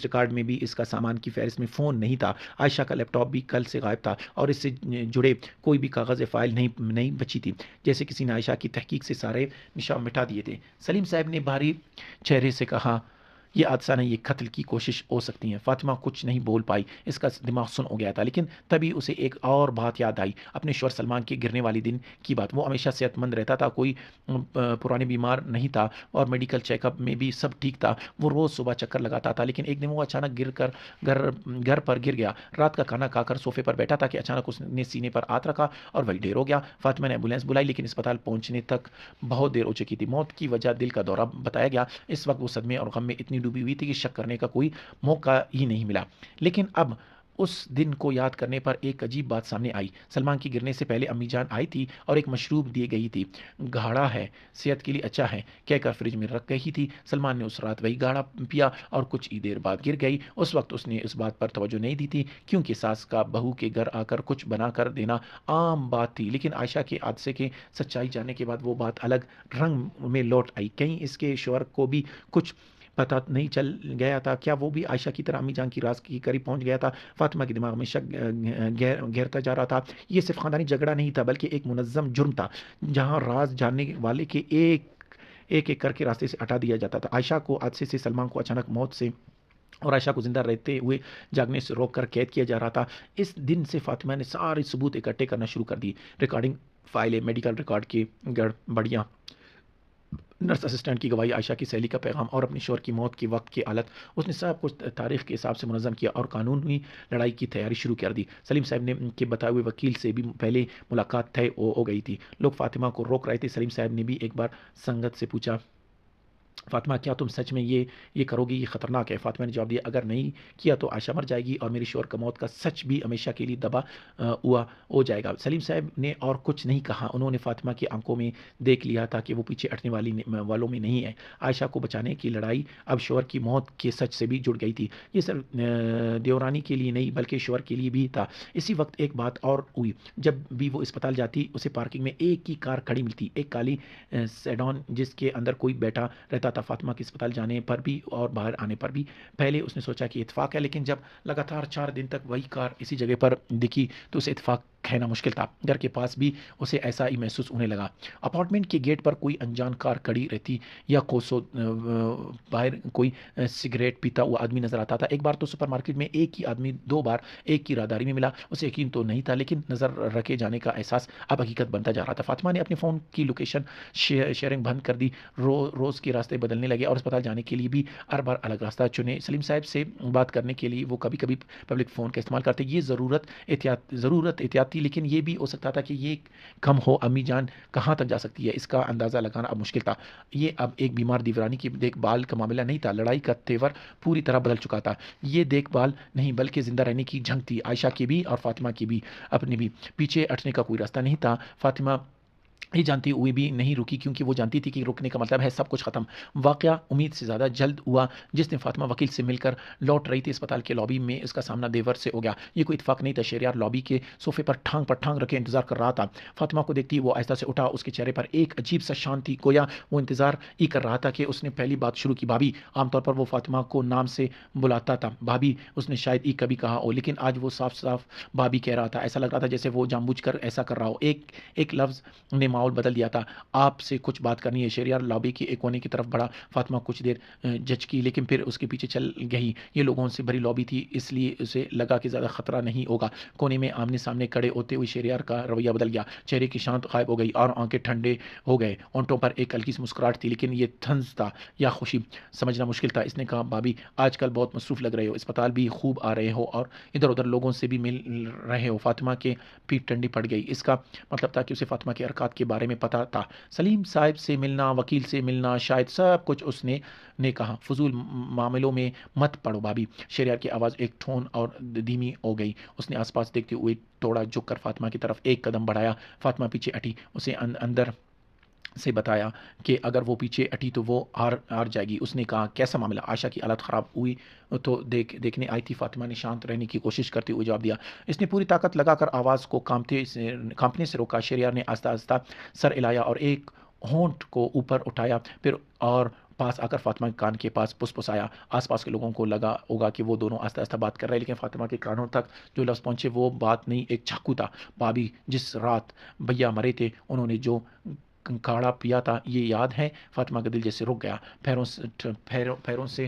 ریکارڈ میں بھی اس کا سامان کی فہرست میں فون نہیں تھا۔ عائشہ کا لیپ ٹاپ بھی کل سے غائب تھا اور اس سے جڑے کوئی بھی کاغذ یا فائل نہیں بچی تھی، جیسے کسی نے عائشہ کی تحقیق سے سارے نشان مٹا دیے تھے۔ سلیم صاحب نے بھاری چہرے سے کہا، یہ حادثہ نہیں، یہ قتل کی کوشش ہو سکتی ہے۔ فاطمہ کچھ نہیں بول پائی، اس کا دماغ سن ہو گیا تھا، لیکن تبھی اسے ایک اور بات یاد آئی، اپنے شوہر سلمان کے گرنے والے دن کی بات۔ وہ ہمیشہ صحت مند رہتا تھا، کوئی پرانے بیمار نہیں تھا، اور میڈیکل چیک اپ میں بھی سب ٹھیک تھا۔ وہ روز صبح چکر لگاتا تھا، لیکن ایک دن وہ اچانک گھر پر گر گیا۔ رات کا کھانا کھا کر صوفے پر بیٹھا تھا کہ اچانک اس نے سینے پر ہاتھ رکھا اور وہی ڈیر ہو گیا۔ فاطمہ نے ایمبولینس بلائی، لیکن اسپتال پہنچنے تک بہت دیر ہو چکی تھی۔ موت کی وجہ دل کا دورہ بتایا گیا۔ اس وقت وہ صدمے اور غم میں اتنی ڈوبی ہوئی تھی کہ شک کرنے کا کوئی موقع ہی نہیں ملا۔ لیکن اب اس دن کو یاد کرنے پر ایک عجیب بات سامنے آئی۔ سلمان کی گرنے سے پہلے امی جان آئی تھی اور ایک مشروب دی گئی تھی۔ گاڑھا ہے، صحت کے لیے اچھا ہے کہہ کر فریج میں رکھ گئی تھی۔ سلمان نے اس رات وہی گاڑھا پیا اور کچھ ہی دیر بعد گر گئی۔ اس وقت اس نے اس بات پر توجہ نہیں دی تھی، کیونکہ ساس کا بہو کے گھر آ کر کچھ بنا کر دینا عام بات تھی۔ لیکن عائشہ کے حادثے کی سچائی جاننے کے بعد وہ بات الگ رنگ میں لوٹ آئی۔ کہیں اس کے شوہر کو بھی کچھ پتہ نہیں چل گیا تھا؟ کیا وہ بھی عائشہ کی طرح امی جان کی راز کے قریب پہنچ گیا تھا؟ فاطمہ کے دماغ میں شک گھیرتا جا رہا تھا۔ یہ صرف خاندانی جھگڑا نہیں تھا، بلکہ ایک منظم جرم تھا، جہاں راز جاننے والے کے ایک کر کے راستے سے ہٹا دیا جاتا تھا۔ عائشہ کو حادثے سے، سلمان کو اچانک موت سے اور عائشہ کو زندہ رہتے ہوئے جاگنے سے روک کر قید کیا جا رہا تھا۔ اس دن سے فاطمہ نے سارے ثبوت اکٹھے کرنا شروع کر دی، ریکارڈنگ فائلیں، میڈیکل ریکارڈ کی گڑبڑیاں، نرس اسسٹنٹ کی گواہی، عائشہ کی سہیلی کا پیغام اور اپنے شوہر کی موت کے وقت کی حالت۔ اس نے سب کچھ تاریخ کے حساب سے منظم کیا اور قانونی لڑائی کی تیاری شروع کر دی۔ سلیم صاحب نے کے بتائے ہوئے وکیل سے بھی پہلے ملاقات طے ہو گئی تھی۔ لوگ فاطمہ کو روک رہے تھے۔ سلیم صاحب نے بھی ایک بار سنگت سے پوچھا، فاطمہ کیا تم سچ میں یہ کرو گی؟ یہ خطرناک ہے۔ فاطمہ نے جواب دیا، اگر نہیں کیا تو عائشہ مر جائے گی اور میری شوہر کا موت کا سچ بھی ہمیشہ کے لیے دبا ہوا ہو جائے گا۔ سلیم صاحب نے اور کچھ نہیں کہا۔ انہوں نے فاطمہ کی آنکھوں میں دیکھ لیا تھا کہ وہ پیچھے ہٹنے والوں میں نہیں ہے۔ عائشہ کو بچانے کی لڑائی اب شوہر کی موت کے سچ سے بھی جڑ گئی تھی۔ یہ صرف دیورانی کے لیے نہیں بلکہ شوہر کے لیے بھی تھا۔ اسی وقت ایک بات اور ہوئی۔ جب بھی وہ اسپتال جاتی، اسے پارکنگ میں ایک ہی کار کھڑی ملتی، ایک کالی سیڈان جس کے اندر کوئی بیٹھا رہتا تھا۔ فاطمہ کے اسپتال جانے پر بھی اور باہر آنے پر بھی پہلے اس نے سوچا کہ اتفاق ہے، لیکن جب لگاتار 4 دن تک وہی کار اسی جگہ پر دکھی تو اسے اتفاق کہنا مشکل تھا۔ گھر کے پاس بھی اسے ایسا ہی محسوس ہونے لگا۔ اپارٹمنٹ کے گیٹ پر کوئی انجان کار کھڑی رہتی یا کوسوں باہر کوئی سگریٹ پیتا ہوا آدمی نظر آتا تھا۔ ایک بار تو سپر مارکیٹ میں ایک ہی آدمی 2 بار ایک کی راہداری میں ملا۔ اسے یقین تو نہیں تھا، لیکن نظر رکھے جانے کا احساس اب حقیقت بنتا جا رہا تھا۔ فاطمہ نے اپنے فون کی لوکیشن شیئرنگ بند کر دی، روز کے راستے بدلنے لگے اور اسپتال جانے کے لیے بھی ہر بار الگ راستہ چنے۔ سلیم صاحب سے بات کرنے کے لیے وہ کبھی کبھی پبلک فون کا استعمال کرتے۔ یہ ضرورت احتیاط تھی، لیکن یہ بھی ہو سکتا تھا کہ یہ کم ہو۔ امی جان کہاں تک جا سکتی ہے، اس کا اندازہ لگانا اب مشکل تھا۔ یہ اب ایک بیمار دیورانی کی دیکھ بھال کا معاملہ نہیں تھا، لڑائی کا تیور پوری طرح بدل چکا تھا۔ یہ دیکھ بھال نہیں بلکہ زندہ رہنے کی جنگ تھی، عائشہ کی بھی اور فاطمہ کی بھی۔ اپنے بھی پیچھے ہٹنے کا کوئی راستہ نہیں تھا۔ فاطمہ یہ جانتی ہوئی بھی نہیں رکی، کیونکہ وہ جانتی تھی کہ رکنے کا مطلب ہے سب کچھ ختم۔ واقعہ امید سے زیادہ جلد ہوا۔ جس دن فاطمہ وکیل سے مل کر لوٹ رہی تھی، اسپتال کے لابی میں اس کا سامنا دیور سے ہو گیا۔ یہ کوئی اتفاق نہیں تھا۔ شہریار لابی کے صوفے پر ٹھانگ رکھے انتظار کر رہا تھا۔ فاطمہ کو دیکھتی وہ آہستہ سے اٹھا۔ اس کے چہرے پر ایک عجیب سا شان تھی، گویا وہ انتظار ہی کر رہا تھا کہ اس نے پہلی بات شروع کی۔ بھابی۔ عام طور پر وہ فاطمہ کو نام سے بلاتا تھا، بھابی اس نے شاید ہی کبھی کہا ہو، لیکن آج وہ صاف بھابی کہہ رہا تھا۔ ایسا لگ رہا تھا جیسے وہ جان بوجھ کر ایسا کر رہا ہو۔ ایک لفظ نے ماحول بدل دیا تھا۔ آپ سے کچھ بات کرنی ہے۔ شہریار لابی کے ایک کونے کی طرف بڑھا۔ فاطمہ کچھ دیر جھجکی، لیکن پھر اس کے پیچھے چل گئی۔ یہ لوگوں سے بھری لابی تھی، اس لیے اسے لگا کہ زیادہ خطرہ نہیں ہوگا۔ کونے میں آمنے سامنے کھڑے ہوتے ہوئے شہریار کا رویہ بدل گیا۔ چہرے کی شانت غائب ہو گئی اور آنکھیں ٹھنڈے ہو گئے۔ ہونٹوں پر ایک ہلکی سی مسکراہٹ تھی، لیکن یہ طنز تھا یا خوشی سمجھنا مشکل تھا۔ اس نے کہا، بھابی آج کل بہت مصروف لگ رہے ہو، اسپتال بھی خوب آ رہے ہو اور ادھر ادھر لوگوں سے بھی مل رہے ہو۔ فاطمہ کے پیٹ ٹھنڈی پڑ گئی۔ اس کا مطلب تھا کہ اسے فاطمہ کے حرکات کے بارے میں پتہ تھا۔ سلیم صاحب سے ملنا، وکیل سے ملنا، شاید سب کچھ اس نے کہا۔ فضول معاملوں میں مت پڑو بھابی۔ شہریار کی آواز ایک ٹھون اور دھیمی ہو گئی۔ اس نے آس پاس دیکھتے ہوئے تھوڑا جھک کر فاطمہ کی طرف ایک قدم بڑھایا۔ فاطمہ پیچھے ہٹی۔ اسے اندر سے بتایا کہ اگر وہ پیچھے ہٹی تو وہ ہار جائے گی۔ اس نے کہا، کیسا معاملہ؟ عائشہ کی حالت خراب ہوئی تو دیکھنے آئی تھی۔ فاطمہ نے شانت رہنے کی کوشش کرتے ہوئے جواب دیا۔ اس نے پوری طاقت لگا کر آواز کو کانپنے سے روکا۔ شہریار نے آہستہ آہستہ سر ہلایا اور ایک ہونٹ کو اوپر اٹھایا، پھر اور پاس آ کر فاطمہ کے کان کے پاس پسپسایا۔ آس پاس کے لوگوں کو لگا ہوگا کہ وہ دونوں آہستہ آہستہ بات کر رہے ہیں، لیکن فاطمہ کے کانوں تک جو لفظ پہنچے وہ بات نہیں، ایک چاقو تھا۔ بھابی، جس رات بھیا مرے تھے انہوں نے جو کاڑھا پیا تھا یہ یاد ہے؟ فاطمہ کا دل جیسے رک گیا، پیروں سے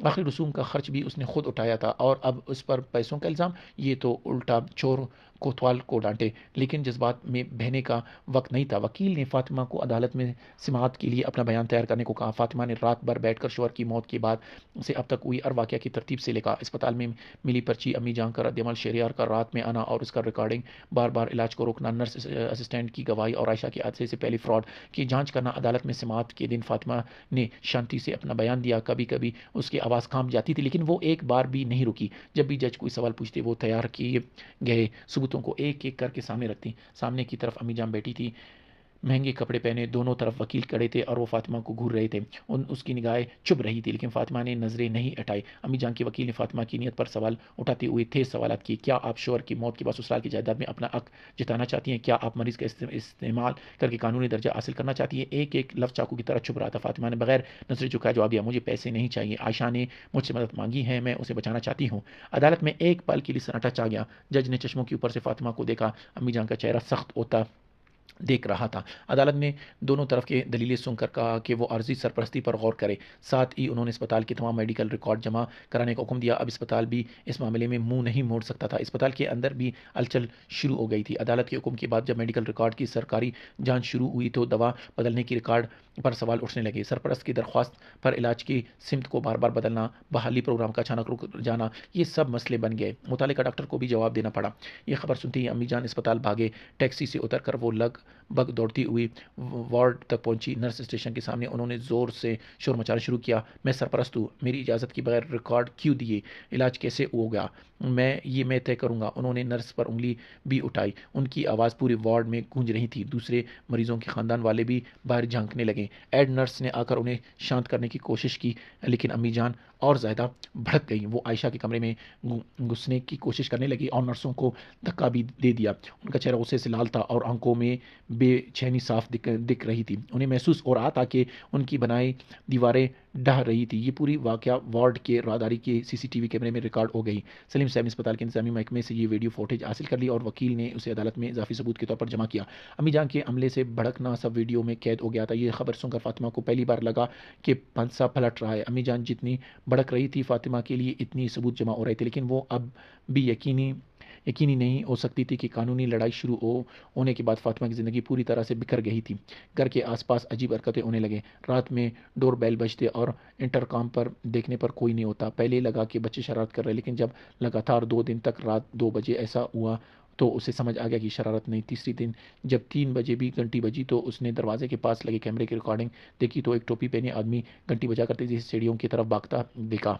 آخری رسوم کا خرچ بھی اس نے خود اٹھایا تھا اور اب اس پر پیسوں کا الزام، یہ تو الٹا چور کوتوال کو ڈانٹے۔ لیکن جذبات میں بہنے کا وقت نہیں تھا۔ وکیل نے فاطمہ کو عدالت میں سماعت کے لیے اپنا بیان تیار کرنے کو کہا۔ فاطمہ نے رات بھر بیٹھ کر شوہر کی موت کے بعد سے اب تک ہوئی ہر واقعہ کی ترتیب سے لکھا۔ اسپتال میں ملی پرچی، امی جان کا رد عمل، شہریار کا رات میں آنا اور اس کا ریکارڈنگ، بار بار علاج کو روکنا، نرس اسسٹنٹ کی گواہی اور عائشہ کے حادثے سے پہلے فراڈ کی جانچ کرنا۔ عدالت میں سماعت کے دن فاطمہ نے شانتی سے اپنا بیان دیا۔ کبھی کبھی اس کی آواز کانپ جاتی تھی لیکن وہ ایک بار بھی نہیں رکی۔ جب بھی جج کوئی سوال پوچھتے وہ تیار کیے گئے ثبوتوں کو ایک ایک کر کے سامنے رکھتی۔ سامنے کی طرف امی جان بیٹھی تھی، مہنگے کپڑے پہنے، دونوں طرف وکیل کھڑے تھے اور وہ فاطمہ کو گھور رہے تھے۔ اس کی نگاہیں چپ رہی تھی لیکن فاطمہ نے نظریں نہیں ہٹائی۔ امی جان کے وکیل نے فاطمہ کی نیت پر سوال اٹھاتے ہوئے تیز سوالات کیے۔ کیا آپ شوہر کی موت کے بعد سسرال کی جائیداد میں اپنا حق جتانا چاہتی ہیں؟ کیا آپ مریض کا استعمال کر کے قانونی درجہ حاصل کرنا چاہتی ہیں؟ ایک ایک لفظ چاقو کی طرح چھپ رہا تھا۔ فاطمہ نے بغیر نظریں جھکائے جواب دیا، مجھے پیسے نہیں چاہیے، عائشہ نے مجھ سے مدد مانگی ہے، میں اسے بچانا چاہتی ہوں۔ عدالت میں ایک پل کے لیے سناٹا چھا گیا۔ جج نے چشموں کے اوپر سے فاطمہ کو دیکھا۔ امی جان کا چہرہ سخت ہوتا دیکھ رہا تھا۔ عدالت نے دونوں طرف کے دلیلیں سن کر کہا کہ وہ عارضی سرپرستی پر غور کرے۔ ساتھ ہی انہوں نے اسپتال کے تمام میڈیکل ریکارڈ جمع کرانے کا حکم دیا۔ اب اسپتال بھی اس معاملے میں منہ نہیں موڑ سکتا تھا۔ اسپتال کے اندر بھی ہلچل شروع ہو گئی تھی۔ عدالت کے حکم کے بعد جب میڈیکل ریکارڈ کی سرکاری جانچ شروع ہوئی تو دوا بدلنے کی ریکارڈ پر سوال اٹھنے لگے۔ سرپرست کی درخواست پر علاج کی سمت کو بار بار بدلنا، بحالی پروگرام کا اچانک رک جانا، یہ سب مسئلے بن گئے۔ متعلقہ ڈاکٹر کو بھی جواب دینا پڑا۔ یہ خبر سنتے ہی امی جان اسپتال بھاگے۔ ٹیکسی سے اتر کر وہ لگ بھگ دوڑتی ہوئی وارڈ تک پہنچی۔ نرس اسٹیشن کے سامنے انہوں نے زور سے شور مچانا شروع کیا، میں سرپرست ہوں، میری اجازت کے بغیر ریکارڈ کیوں دیے؟ علاج کیسے ہوگا؟ میں طے کروں گا۔ انہوں نے نرس پر انگلی بھی اٹھائی۔ ان کی آواز پورے وارڈ میں گونج رہی تھی۔ دوسرے مریضوں کے خاندان والے بھی باہر جھانکنے لگے۔ ایڈ نرس نے آ کر انہیں شانت کرنے کی کوشش کی لیکن امی جان اور زیادہ بھڑک گئی۔ وہ عائشہ کے کمرے میں گھسنے کی کوشش کرنے لگی اور نرسوں کو دھکا بھی دے دیا۔ ان کا چہرہ غصے سے لال تھا اور آنکھوں میں بے چینی صاف دکھ رہی تھی۔ انہیں محسوس ہو رہا تھا کہ ان کی بنائی دیواریں ڈھہ رہی تھی۔ یہ پوری واقعہ وارڈ کے راداری کے سی سی ٹی وی کیمرے میں ریکارڈ ہو گئی۔ سلیم صاحب نے اسپتال کے انتظامی محکمے سے یہ ویڈیو فوٹیج حاصل کر لی اور وکیل نے اسے عدالت میں اضافی ثبوت کے طور پر جمع کیا۔ امی جان کے عملے سے بھڑکنا سب ویڈیو میں قید ہو گیا تھا۔ یہ خبر سن کر فاطمہ کو پہلی بار لگا کہ پنسا پلٹ رہا ہے۔ امی جان جتنی بھڑک رہی تھی فاطمہ کے لیے اتنی ثبوت جمع ہو رہے تھے لیکن وہ اب بھی یقینی نہیں ہو سکتی تھی کہ قانونی لڑائی شروع ہونے کے بعد فاطمہ کی زندگی پوری طرح سے بکھر گئی تھی۔ گھر کے آس پاس عجیب حرکتیں ہونے لگے۔ رات میں ڈور بیل بجتے اور انٹرکام پر دیکھنے پر کوئی نہیں ہوتا۔ پہلے لگا کہ بچے شرارت کر رہے لیکن جب لگاتار 2 دن تک رات 2 بجے ایسا ہوا تو اسے سمجھ آ گیا کہ شرارت نہیں۔ تیسری دن جب 3 بجے بھی گھنٹی بجی تو اس نے دروازے کے پاس لگے کیمرے کی ریکارڈنگ دیکھی تو ایک ٹوپی پہنے آدمی گھنٹی بجا کرتے جیسے سیڑھیوں کی طرف بھاگتا دیکھا۔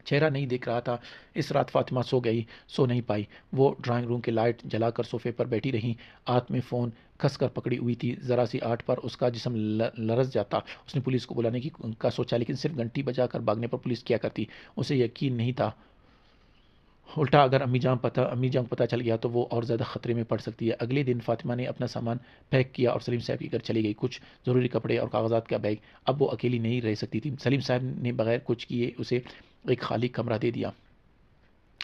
چہرہ نہیں دیکھ رہا تھا۔ اس رات فاطمہ سو نہیں پائی۔ وہ ڈرائنگ روم کے لائٹ جلا کر صوفے پر بیٹھی رہی، ہاتھ میں فون کس کر پکڑی ہوئی تھی۔ ذرا سی آہٹ پر اس کا جسم لرز جاتا۔ اس نے پولیس کو بلانے کا سوچا لیکن صرف گھنٹی بجا کر بھاگنے پر پولیس کیا کرتی؟ اسے یقین نہیں تھا۔ الٹا اگر امی جان کو پتہ چل گیا تو وہ اور زیادہ خطرے میں پڑ سکتی ہے۔ اگلے دن فاطمہ نے اپنا سامان پیک کیا اور سلیم صاحب کے گھر چلی گئی۔ کچھ ضروری کپڑے اور کاغذات کا بیگ۔ اب وہ اکیلی نہیں رہ سکتی تھی۔ سلیم صاحب نے بغیر کچھ کیے اسے ایک خالی کمرہ دے دیا،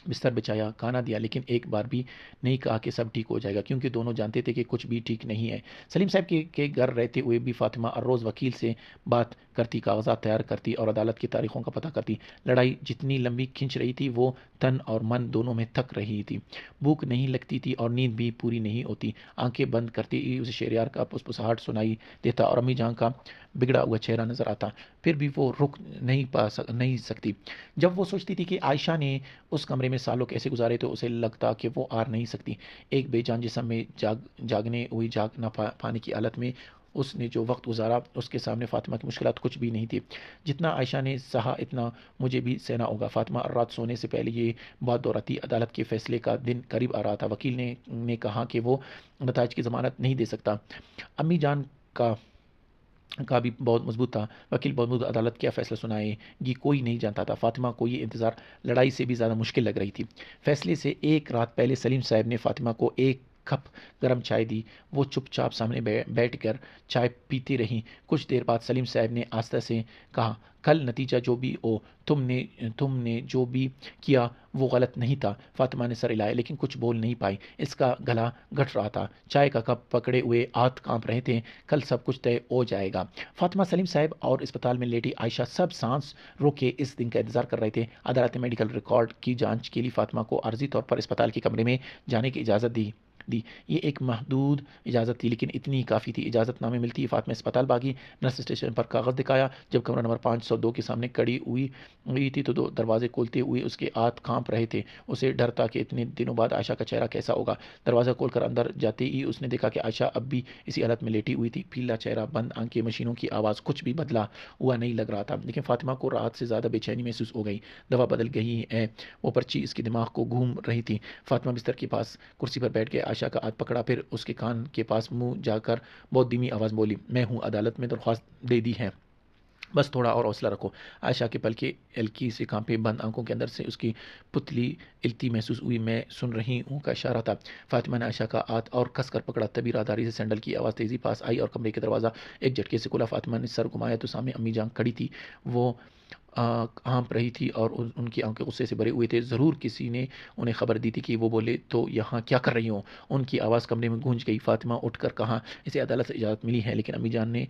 بستر بچھایا، کھانا دیا لیکن ایک بار بھی نہیں کہا کہ سب ٹھیک ہو جائے گا کیونکہ دونوں جانتے تھے کہ کچھ بھی ٹھیک نہیں ہے۔ سلیم صاحب کے گھر رہتے ہوئے بھی فاطمہ ہر روز وکیل سے بات کرتی، کاغذات تیار کرتی اور عدالت کی تاریخوں کا پتہ کرتی۔ لڑائی جتنی لمبی کھنچ رہی تھی وہ تن اور من دونوں میں تھک رہی تھی۔ بھوک نہیں لگتی تھی اور نیند بھی پوری نہیں ہوتی۔ آنکھیں بند کرتے ہی اسے شہریار کا پھسپھساہٹ سنائی دیتا اور امی جان کا بگڑا ہوا چہرہ نظر آتا۔ پھر بھی وہ رک نہیں سکتی۔ جب وہ سوچتی تھی کہ عائشہ نے اس کمرے میں سالوں کیسے گزارے تو اسے لگتا کہ وہ آر نہیں سکتی۔ ایک بے جان جسم میں جاگ نہ پانے کی حالت میں اس نے جو وقت گزارا اس کے سامنے فاطمہ کی مشکلات کچھ بھی نہیں تھی۔ جتنا عائشہ نے سہا اتنا مجھے بھی سہنا ہوگا۔ فاطمہ رات سونے سے پہلے یہ بات دہراتی۔ عدالت کے فیصلے کا دن قریب آ رہا تھا۔ وکیل نے کہا کہ وہ نتائج کی ضمانت نہیں دے سکتا۔ امی جان کا بھی بہت مضبوط تھا۔ وکیل بہت مضبوط، عدالت کیا فیصلہ سنائے گی کوئی نہیں جانتا تھا۔ فاطمہ کو یہ انتظار لڑائی سے بھی زیادہ مشکل لگ رہی تھی۔ فیصلے سے ایک رات پہلے سلیم صاحب نے فاطمہ کو ایک کپ گرم چائے دی۔ وہ چپ چاپ سامنے بیٹھ کر چائے پیتی رہیں۔ کچھ دیر بعد سلیم صاحب نے آہستہ سے کہا، کل نتیجہ جو بھی ہو، تم نے جو بھی کیا وہ غلط نہیں تھا۔ فاطمہ نے سر ہلایا لیکن کچھ بول نہیں پائی۔ اس کا گلا گھٹ رہا تھا، چائے کا کپ پکڑے ہوئے ہاتھ کانپ رہے تھے۔ کل سب کچھ طے ہو جائے گا۔ فاطمہ، سلیم صاحب اور اسپتال میں لیٹی عائشہ سب سانس روکے اس دن کا انتظار کر رہے تھے۔ عدالت نے میڈیکل ریکارڈ کی جانچ کے لیے فاطمہ کو عارضی طور پر اسپتال کے کمرے میں جانے کی اجازت دی۔ یہ ایک محدود اجازت تھی لیکن اتنی ہی کافی تھی۔ اجازت نامے ملتی ہی فاطمہ اسپتال بھاگی، نرس اسٹیشن پر کاغذ دکھایا۔ جب کمرہ نمبر 502 کے سامنے کھڑی ہوئی تھی تو دروازے کھولتے ہوئے اس کے ہاتھ کانپ رہے تھے۔ اسے ڈر تھا کہ اتنے دنوں بعد عائشہ کا چہرہ کیسا ہوگا۔ دروازہ کھول کر اندر جاتے ہی اس نے دیکھا کہ عائشہ اب بھی اسی حالت میں لیٹی ہوئی تھی، پیلا چہرہ، بند آنکھیں، مشینوں کی آواز، کچھ بھی بدلا ہوا نہیں لگ رہا تھا۔ لیکن فاطمہ کو راحت سے زیادہ بے چینی محسوس ہو گئی۔ دوا بدل گئی ہے، وہ پرچی اس کے دماغ کو گھوم رہی تھی۔ فاطمہ بستر کے پاس کرسی پر بیٹھ کے عائشہ کا ہاتھ پکڑا، پھر اس کے کان کے پاس منہ جا کر بہت دھیمی آواز بولی، میں ہوں، عدالت میں درخواست دے دی ہے، بس تھوڑا اور حوصلہ رکھو۔ عائشہ کے پلکیں ہلکی سے کانپے، بند آنکھوں کے اندر سے اس کی پتلی التی محسوس ہوئی۔ میں سن رہی ہوں کا اشارہ تھا۔ فاطمہ نے عائشہ کا ہاتھ اور کس کر پکڑا، تبھی راداری سے سینڈل کی آواز تیزی پاس آئی اور کمرے کا دروازہ ایک جھٹکے سے کھلا۔ فاطمہ نے سر گھمایا تو سامنے امی جان کھڑی تھی۔ وہ ہانپ رہی تھی اور ان کی آنکھیں غصے سے بھرے ہوئے تھے۔ ضرور کسی نے انہیں خبر دی تھی کہ وہ بولے تو یہاں کیا کر رہی ہوں؟ ان کی آواز کمرے میں گونج گئی۔ فاطمہ اٹھ کر کہا، اسے عدالت سے اجازت ملی ہے لیکن امی جان نے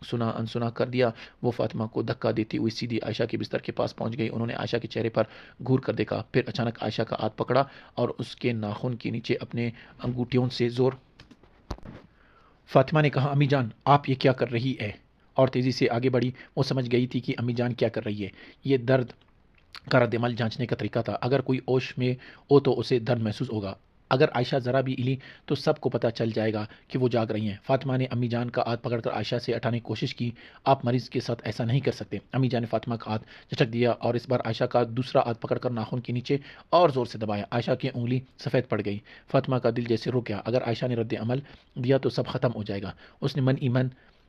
سنا انسنا کر دیا۔ وہ فاطمہ کو دھکا دیتی ہوئی سیدھی عائشہ کے بستر کے پاس پہنچ گئی۔ انہوں نے عائشہ کے چہرے پر گھور کر دیکھا، پھر اچانک عائشہ کا ہاتھ پکڑا اور اس کے ناخن کے نیچے اپنے انگوٹھیوں سے زور۔ فاطمہ نے کہا، امی جان آپ یہ کیا کر رہی ہے؟ اور تیزی سے آگے بڑھی۔ وہ سمجھ گئی تھی کہ امی جان کیا کر رہی ہے۔ یہ درد کا رد عمل جانچنے کا طریقہ تھا۔ اگر کوئی ہوش میں ہو تو اسے درد محسوس ہوگا، اگر عائشہ ذرا بھی ہلی تو سب کو پتہ چل جائے گا کہ وہ جاگ رہی ہیں۔ فاطمہ نے امی جان کا ہاتھ پکڑ کر عائشہ سے ہٹانے کی کوشش کی۔ آپ مریض کے ساتھ ایسا نہیں کر سکتے۔ امی جان نے فاطمہ کا ہاتھ جھٹک دیا اور اس بار عائشہ کا دوسرا ہاتھ پکڑ کر ناخن کے نیچے اور زور سے دبایا۔ عائشہ کی انگلی سفید پڑ گئی۔ فاطمہ کا دل جیسے رک گیا۔ اگر عائشہ نے رد عمل دیا تو سب ختم ہو جائے گا۔ اس نے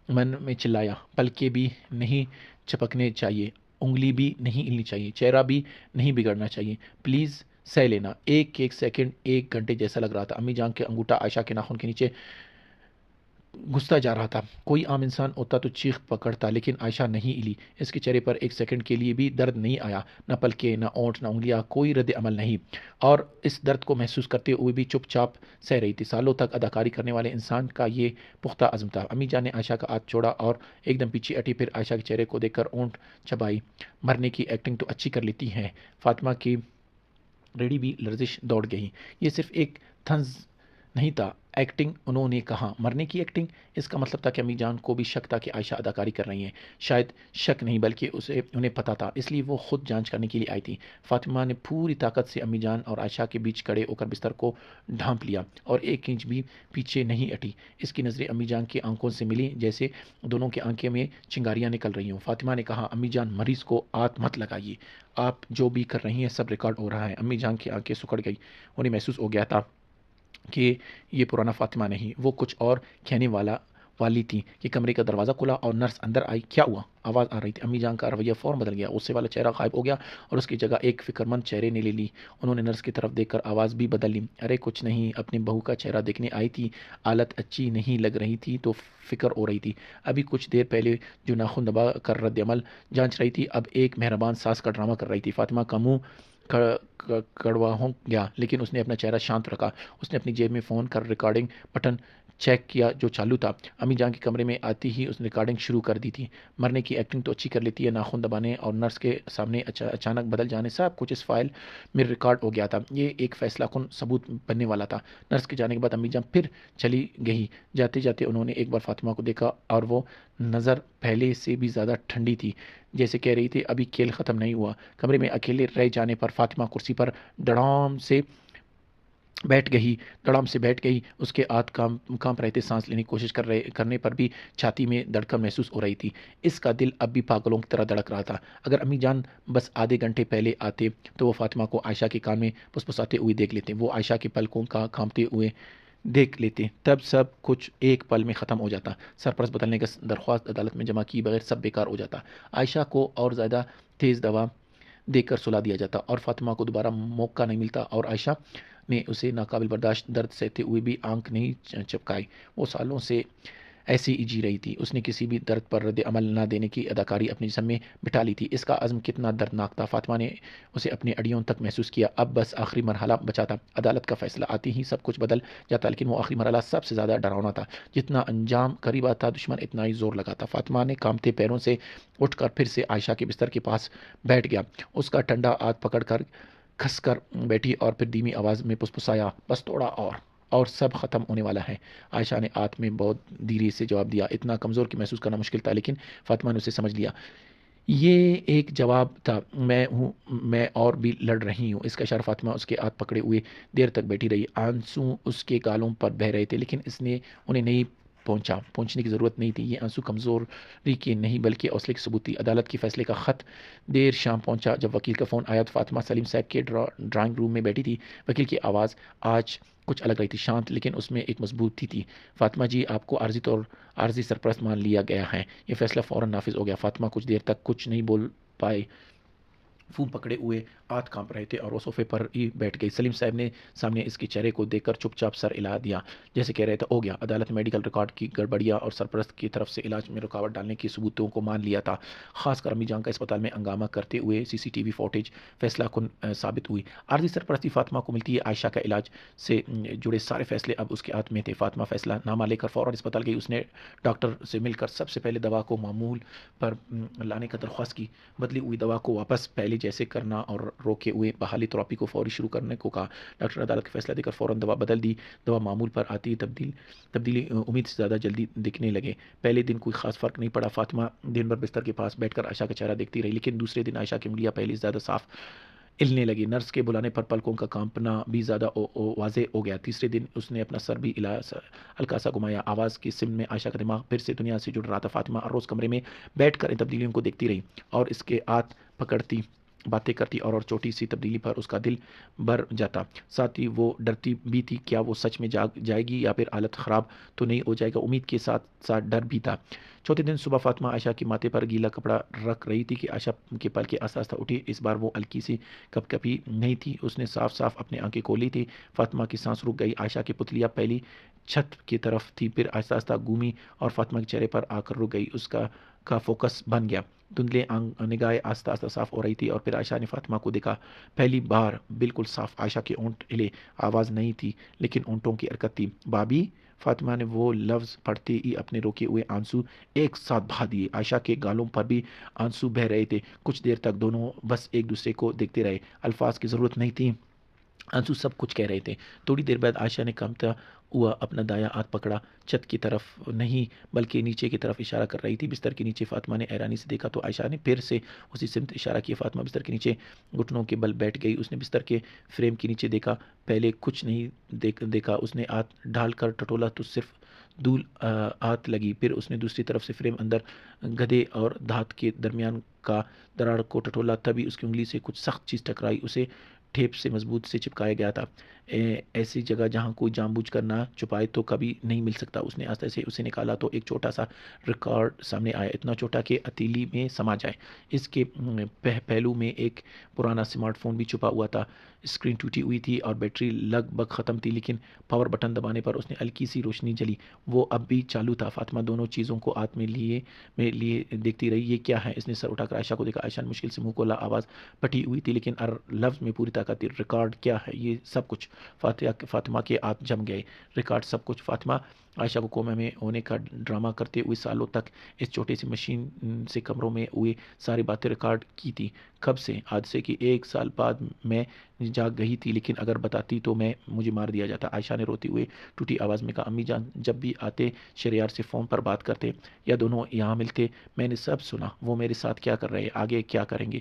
من میں چلایا، پلکیں بھی نہیں چپکنے چاہیے، انگلی بھی نہیں ہلنی چاہیے، چہرہ بھی نہیں بگڑنا چاہیے، پلیز سہ لینا۔ ایک ایک سیکنڈ ایک گھنٹے جیسا لگ رہا تھا۔ امی جان کے انگوٹھا عائشہ کے ناخن کے نیچے گھستا جا رہا تھا۔ کوئی عام انسان ہوتا تو چیخ پکڑتا لیکن عائشہ نہیں ہلی۔ اس کے چہرے پر ایک سیکنڈ کے لیے بھی درد نہیں آیا، نہ پلکیں، نہ اونٹ، نہ انگلیاں، کوئی رد عمل نہیں، اور اس درد کو محسوس کرتے ہوئے بھی چپ چاپ سہ رہی تھی۔ سالوں تک اداکاری کرنے والے انسان کا یہ پختہ عزم تھا۔ امی جان نے عائشہ کا ہاتھ چھوڑا اور ایک دم پیچھے ہٹی، پھر عائشہ کے چہرے کو دیکھ کر اونٹ چبائی۔ مرنے کی ایکٹنگ تو اچھی کر لیتی ہیں۔ فاطمہ کی ریڑھی بھی لرزش دوڑ گئی۔ یہ صرف ایک طنز نہیں تھا، ایکٹنگ، انہوں نے کہا، مرنے کی ایکٹنگ۔ اس کا مطلب تھا کہ امی جان کو بھی شک تھا کہ عائشہ اداکاری کر رہی ہیں۔ شاید شک نہیں بلکہ انہیں پتہ تھا، اس لیے وہ خود جانچ کرنے کے لیے آئی تھی۔ فاطمہ نے پوری طاقت سے امی جان اور عائشہ کے بیچ کھڑے ہو کر بستر کو ڈھانپ لیا اور ایک انچ بھی پیچھے نہیں ہٹی۔ اس کی نظریں امی جان کی آنکھوں سے ملی جیسے دونوں کی آنکھوں میں چنگاریاں نکل رہی ہوں۔ فاطمہ نے کہا، امی جان مریض کو ہاتھ مت لگائیے، آپ جو بھی کر رہی ہیں سب ریکارڈ ہو رہا ہے۔ امی جان کی آنکھیں سکڑ گئی۔ انہیں محسوس ہو گیا تھا کہ یہ پرانا فاطمہ نہیں، وہ کچھ اور کہنے والی تھی کہ کمرے کا دروازہ کھلا اور نرس اندر آئی۔ کیا ہوا؟ آواز آ رہی تھی۔ امی جان کا رویہ فوراً بدل گیا، غصے والا چہرہ غائب ہو گیا اور اس کی جگہ ایک فکرمند چہرے نے لے لی۔ انہوں نے نرس کی طرف دیکھ کر آواز بھی بدل لی، ارے کچھ نہیں، اپنی بہو کا چہرہ دیکھنے آئی تھی، حالت اچھی نہیں لگ رہی تھی تو فکر ہو رہی تھی۔ ابھی کچھ دیر پہلے جو ناخن دبا کر رد عمل جانچ رہی تھی اب ایک مہربان ساس کا ڈرامہ کر رہی تھی۔ فاطمہ کا منہ کڑوا ہو گیا لیکن اس نے اپنا چہرہ شانت رکھا۔ اس نے اپنی جیب میں فون کر ریکارڈنگ بٹن چیک کیا جو چالو تھا۔ امی جان کے کمرے میں آتی ہی اس نے ریکارڈنگ شروع کر دی تھی۔ مرنے کی ایکٹنگ تو اچھی کر لیتی ہے، ناخن دبانے اور نرس کے سامنے اچانک بدل جانے، سب کچھ اس فائل میں ریکارڈ ہو گیا تھا۔ یہ ایک فیصلہ کن ثبوت بننے والا تھا۔ نرس کے جانے کے بعد امی جان پھر چلی گئی۔ جاتے جاتے انہوں نے ایک بار فاطمہ کو دیکھا اور وہ نظر پہلے سے بھی زیادہ ٹھنڈی تھی، جیسے کہہ رہی تھی ابھی کھیل ختم نہیں ہوا۔ کمرے میں اکیلے رہ جانے پر فاطمہ کرسی پر دڑام سے بیٹھ گئی۔ اس کے ہاتھ کانپ رہے تھے، سانس لینے کی کوشش کرنے پر بھی چھاتی میں دھڑکن محسوس ہو رہی تھی۔ اس کا دل اب بھی پاگلوں کی طرح دھڑک رہا تھا۔ اگر امی جان بس آدھے گھنٹے پہلے آتے تو وہ فاطمہ کو عائشہ کے کان میں پسپساتے ہوئے دیکھ لیتے، وہ عائشہ کے پلکوں کا کانپتے ہوئے دیکھ لیتے، تب سب کچھ ایک پل میں ختم ہو جاتا۔ سرپرست بدلنے کا درخواست عدالت میں جمع کیے بغیر سب بیکار ہو جاتا۔ عائشہ کو اور زیادہ تیز دوا دے کر سلا دیا جاتا اور فاطمہ کو دوبارہ موقع نہیں ملتا اور عائشہ نے اسے ناقابل برداشت درد سہتے ہوئے بھی آنکھ نہیں چپکائی۔ وہ سالوں سے ایسی ہی جی رہی تھی۔ اس نے کسی بھی درد پر رد عمل نہ دینے کی اداکاری اپنے جسم میں بٹھا لی تھی۔ اس کا عزم کتنا دردناک تھا، فاطمہ نے اسے اپنی اڑیوں تک محسوس کیا۔ اب بس آخری مرحلہ بچا تھا۔ عدالت کا فیصلہ آتے ہی سب کچھ بدل جاتا، لیکن وہ آخری مرحلہ سب سے زیادہ ڈراؤنا تھا۔ جتنا انجام قریب آتا دشمن اتنا ہی زور لگاتا۔ فاطمہ نے کانپتے پیروں سے اٹھ کر پھر سے عائشہ کے بستر کے پاس بیٹھ گیا۔ اس کا ٹھنڈا ہاتھ پکڑ کر کھس کر بیٹھی اور پھر دھیمی آواز میں پسپسایا، بس تھوڑا اور سب ختم ہونے والا ہے۔ عائشہ نے ہاتھ میں بہت دھیرے سے جواب دیا، اتنا کمزور کہ محسوس کرنا مشکل تھا، لیکن فاطمہ نے اسے سمجھ لیا۔ یہ ایک جواب تھا، میں ہوں، میں اور بھی لڑ رہی ہوں۔ اس کا اشارہ فاطمہ اس کے ہاتھ پکڑے ہوئے دیر تک بیٹھی رہی۔ آنسو اس کے گالوں پر بہہ رہے تھے، لیکن اس نے انہیں نہیں پہنچنے کی ضرورت نہیں تھی۔ یہ آنسو کمزوری کے نہیں بلکہ حوصلے کی ثبوت تھی۔ عدالت کے فیصلے کا خط دیر شام پہنچا۔ جب وکیل کا فون آیا تو فاطمہ سلیم صاحب کے ڈرائنگ روم میں بیٹھی تھی۔ وکیل کی آواز آج کچھ الگ رہی تھی، شانت، لیکن اس میں ایک مضبوطی تھی۔ فاطمہ جی، آپ کو عارضی سرپرست مان لیا گیا ہے۔ یہ فیصلہ فوراً نافذ ہو گیا۔ فاطمہ کچھ دیر تک کچھ نہیں بول پائے، فون پکڑے ہوئے ہاتھ کانپ رہے تھے اور وہ صوفے پر ہی بیٹھ گئی۔ سلیم صاحب نے سامنے اس کے چہرے کو دیکھ کر چپ چاپ سر ہلا دیا، جیسے کہہ رہے تھے ہو گیا۔ عدالت میڈیکل ریکارڈ کی گڑبڑیاں اور سرپرست کی طرف سے علاج میں رکاوٹ ڈالنے کی ثبوتوں کو مان لیا تھا۔ خاص کر امی جان کا اسپتال میں ہنگامہ کرتے ہوئے CCTV فوٹیج فیصلہ کن ثابت ہوئی۔ عارضی سرپرستی فاطمہ کو ملتی ہے۔ عائشہ کا علاج سے جڑے سارے فیصلے اب اس کے ہاتھ میں تھے۔ فاطمہ فیصلہ نامہ لے کر فوراً اسپتال گئی۔ اس نے ڈاکٹر سے مل کر سب سے پہلے دوا کو معمول پر لانے کا درخواست کی۔ بدلی ہوئی دوا کو واپس پہلے جیسے کرنا اور روکے ہوئے بحالی تھراپی کو فوری شروع کرنے کو کہا۔ ڈاکٹر عدالت کا فیصلہ دے کر فوراً دوا بدل دی۔ دوا معمول پر آتی تبدیلی امید سے زیادہ جلدی دکھنے لگے۔ پہلے دن کوئی خاص فرق نہیں پڑا۔ فاطمہ دن بھر بستر کے پاس بیٹھ کر عائشہ کا چہرہ دیکھتی رہی، لیکن دوسرے دن عائشہ کی انگلیاں پہلے سے زیادہ صاف ہلنے لگی۔ نرس کے بلانے پر پلکوں کا کانپنا بھی زیادہ واضح ہو گیا۔ تیسرے دن اس نے اپنا سر بھی ہلکا سا گھمایا۔ آواز کی سمت میں عائشہ کا دماغ پھر سے دنیا سے جڑ رہا تھا۔ فاطمہ ہر روز کمرے میں بیٹھ کر ان تبدیلیوں کو دیکھتی رہی اور اس کے ہاتھ پکڑتی، باتیں کرتی اور چھوٹی سی تبدیلی پر اس کا دل بھر جاتا۔ ساتھ ہی وہ ڈرتی بھی تھی، کیا وہ سچ میں جائے گی یا پھر حالت خراب تو نہیں ہو جائے گا۔ امید کے ساتھ ساتھ ڈر بھی تھا۔ چوتھے دن صبح فاطمہ عائشہ کے ماتھے پر گیلا کپڑا رکھ رہی تھی کہ عائشہ کے پلکیں آہستہ آہستہ اٹھی۔ اس بار وہ ہلکی سی کپ کپی نہیں تھی، اس نے صاف صاف اپنی آنکھیں کھولی تھی۔ فاطمہ کی سانس رک گئی۔ عائشہ کی پتلیاں پہلی چھت کی طرف تھی، پھر آہستہ آہستہ گھومی اور فاطمہ کے چہرے پر آ کر رک گئی۔ اس کا فوکس بن گیا۔ دھندلے نگاہیں آہستہ آہستہ صاف ہو رہی تھی اور پھر عائشہ نے فاطمہ کو دیکھا، پہلی بار بالکل صاف۔ عائشہ کے ہونٹ ہلے، آواز نہیں تھی لیکن ہونٹوں کی حرکت تھی۔ بابی! فاطمہ نے وہ لفظ پڑھتے ہی اپنے روکے ہوئے آنسو ایک ساتھ بہا دیے۔ عائشہ کے گالوں پر بھی آنسو بہہ رہے تھے۔ کچھ دیر تک دونوں بس ایک دوسرے کو دیکھتے رہے۔ الفاظ کی ضرورت نہیں تھی، آنسو سب کچھ کہہ رہے تھے۔ تھوڑی دیر بعد عائشہ نے کانپتا ہوا اپنا دایاں ہاتھ پکڑا، چھت کی طرف نہیں بلکہ نیچے کی طرف اشارہ کر رہی تھی۔ بستر کے نیچے فاطمہ نے حیرانی سے دیکھا تو عائشہ نے پھر سے اسی سمت اشارہ کیا۔ فاطمہ بستر کے نیچے گھٹنوں کے بل بیٹھ گئی۔ اس نے بستر کے فریم کے نیچے دیکھا، پہلے کچھ نہیں دیکھا۔ اس نے ہاتھ ڈال کر ٹٹولا تو صرف دھول ہاتھ لگی۔ پھر اس نے دوسری طرف سے فریم اندر گدے اور دھات کے درمیان کا دراڑ کو ٹٹولا، تبھی اس کی انگلی سے کچھ سخت چیز ٹکرائی۔ اسے ٹیپ سے مضبوط سے چپکایا گیا تھا، ایسی جگہ جہاں کوئی جان بوجھ کر نہ چھپائے تو کبھی نہیں مل سکتا۔ اس نے آہستہ سے اسے نکالا تو ایک چھوٹا سا ریکارڈ سامنے آیا، اتنا چھوٹا کہ ہتھیلی میں سما جائے۔ اس کے پہلو میں ایک پرانا اسمارٹ فون بھی چھپا ہوا تھا۔ اسکرین ٹوٹی ہوئی تھی اور بیٹری لگ بھگ ختم تھی، لیکن پاور بٹن دبانے پر اس نے ہلکی سی روشنی جلی۔ وہ اب بھی چالو تھا۔ فاطمہ دونوں چیزوں کو ہاتھ میں لیے دیکھتی رہی۔ یہ کیا ہے؟ اس نے سر اٹھا کر عائشہ کو دیکھا۔ عائشہ نے مشکل سے منہ کھولا، آواز پھٹی ہوئی تھی لیکن ہر لفظ میں پوری طاقت تھی۔ ریکارڈ کیا ہے؟ یہ سب کچھ؟ فاطمہ کے ہاتھ جم گئے۔ ریکارڈ سب کچھ؟ فاطمہ عائشہ کو کوما میں ہونے کا ڈرامہ کرتے ہوئے سالوں تک اس چھوٹے سی مشین سے کمروں میں ہوئے ساری باتیں ریکارڈ کی تھی۔ کب سے؟ حادثے کے 1 سال بعد میں جاگ گئی تھی، لیکن اگر بتاتی تو مجھے مار دیا جاتا۔ عائشہ نے روتے ہوئے ٹوٹی آواز میں کہا، امی جان جب بھی آتے شہریار سے فون پر بات کرتے یا دونوں یہاں ملتے، میں نے سب سنا۔ وہ میرے ساتھ کیا کر رہے ہیں، آگے کیا کریں گے،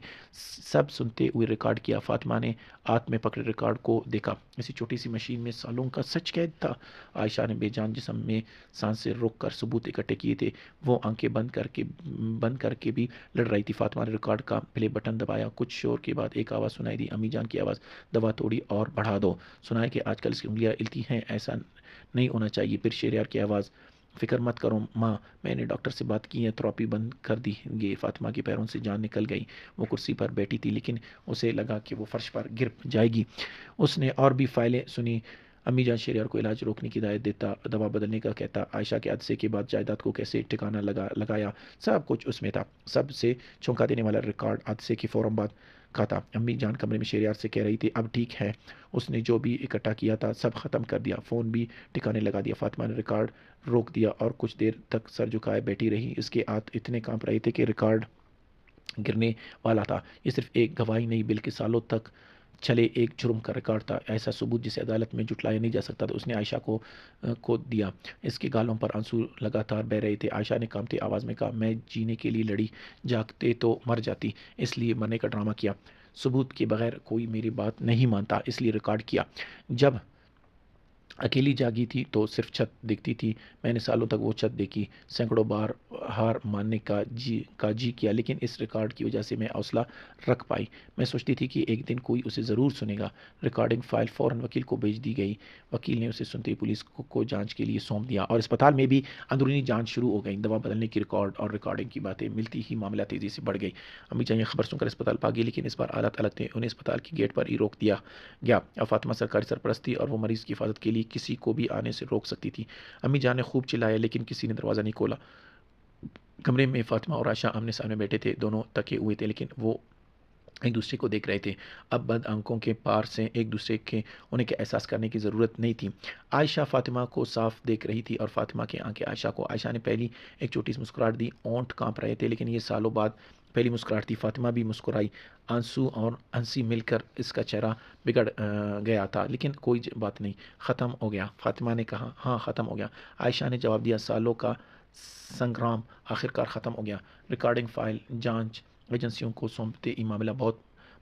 سب سنتے ہوئے ریکارڈ کیا۔ فاطمہ نے ہاتھ میں پکڑے ریکارڈ کو دیکھا۔ اسی چھوٹی سی مشین میں سالوں کا سچ قید تھا۔ عائشہ نے بے جان جسم میں سانسیں روک کر ثبوت اکٹھے کیے تھے۔ وہ آنکھیں بند کر کے بھی لڑ رہی تھی۔ فاطمہ نے ریکارڈ کا پلے بٹن دبایا۔ کچھ شور کے بعد ایک آواز سنائی دی، امی جان کی آواز، دوا تھوڑی اور بڑھا دو۔ سنا ہے کہ آج کل اس کی انگلیاں ہلتی ہیں، ایسا نہیں ہونا چاہیے۔ پھر شہریار کی آواز، فکر مت کرو ماں، میں نے ڈاکٹر سے بات کی ہے، تھراپی بند کر دی گئی۔ فاطمہ کے پیروں سے جان نکل گئی۔ وہ کرسی پر بیٹھی تھی لیکن اسے لگا کہ وہ فرش پر گر جائے گی۔ اس نے اور بھی فائلیں سنی۔ امی جان شہریار کو علاج روکنے کی ہدایت دیتا، دوا بدلنے کا کہتا، عائشہ کے حادثے کے بعد جائیداد کو کیسے ٹھکانہ لگایا، سب کچھ اس میں تھا۔ سب سے چونکا دینے والا ریکارڈ حادثے کے فوراً بعد کا تھا۔ امی جان کمرے میں شہریار سے کہہ رہی تھی، اب ٹھیک ہے، اس نے جو بھی اکٹھا کیا تھا سب ختم کر دیا، فون بھی ٹھکانے لگا دیا۔ فاطمہ نے ریکارڈ روک دیا اور کچھ دیر تک سر جھکائے بیٹھی رہی۔ اس کے ہاتھ اتنے کانپ رہے تھے کہ ریکارڈ گرنے والا تھا۔ یہ صرف ایک گواہی نہیں بلکہ سالوں تک چلے ایک جرم کا ریکارڈ تھا، ایسا ثبوت جسے عدالت میں جھٹلایا نہیں جا سکتا تھا۔ اس نے عائشہ کو دیا۔ اس کے گالوں پر آنسو لگاتار بہہ رہے تھے۔ عائشہ نے کانپتی آواز میں کہا، میں جینے کے لیے لڑی، جاگتے تو مر جاتی، اس لیے مرنے کا ڈرامہ کیا۔ ثبوت کے بغیر کوئی میری بات نہیں مانتا، اس لیے ریکارڈ کیا۔ جب اکیلی جاگی تھی تو صرف چھت دکھتی تھی۔ میں نے سالوں تک وہ چھت دیکھی، سینکڑوں بار ہار ماننے کا جی کیا، لیکن اس ریکارڈ کی وجہ سے میں حوصلہ رکھ پائی۔ میں سوچتی تھی کہ ایک دن کوئی اسے ضرور سنے گا۔ ریکارڈنگ فائل فوراً وکیل کو بھیج دی گئی۔ وکیل نے اسے سنتے ہی پولیس کو جانچ کے لیے سونپ دیا اور اسپتال میں بھی اندرونی جانچ شروع ہو گئی۔ دوا بدلنے کی ریکارڈ اور ریکارڈنگ کی باتیں ملتی ہی معاملہ تیزی سے بڑھ گئی۔ امی جان یہ خبر سن کر اسپتال بھاگی، لیکن اس بار حالات الگ تھے۔ انہیں اسپتال کی گیٹ پر ہی روک دیا گیا۔ اب فاطمہ سرکاری سرپرست تھی اور وہ مریض کی حفاظت کے لیے کسی کو بھی آنے سے روک سکتی تھی۔ امی جان نے خوب چلایا لیکن کسی نے دروازہ نہیں کھولا۔ کمرے میں فاطمہ اور عائشہ آمنے سامنے بیٹھے تھے، دونوں تکے ہوئے تھے لیکن وہ ایک دوسرے کو دیکھ رہے تھے۔ اب بند آنکھوں کے پار سے ایک دوسرے کے ہونے کے احساس کرنے کی ضرورت نہیں تھی۔ عائشہ فاطمہ کو صاف دیکھ رہی تھی اور فاطمہ کی آنکھیں عائشہ کو۔ عائشہ نے پہلی ایک چھوٹی سی مسکراہٹ دی، ہونٹ کانپ رہے تھے لیکن یہ سالوں بعد پہلی مسکراہٹ تھی۔ فاطمہ بھی مسکرائی، آنسو اور ہنسی مل کر اس کا چہرہ بگڑ گیا تھا، لیکن کوئی بات نہیں، ختم ہو گیا۔ فاطمہ نے کہا، ہاں ختم ہو گیا۔ عائشہ نے جواب دیا، سالوں کا سنگرام آخرکار ختم ہو گیا۔ ریکارڈنگ فائل جانچ ایجنسیوں کو سونپتے ہی معاملہ بہت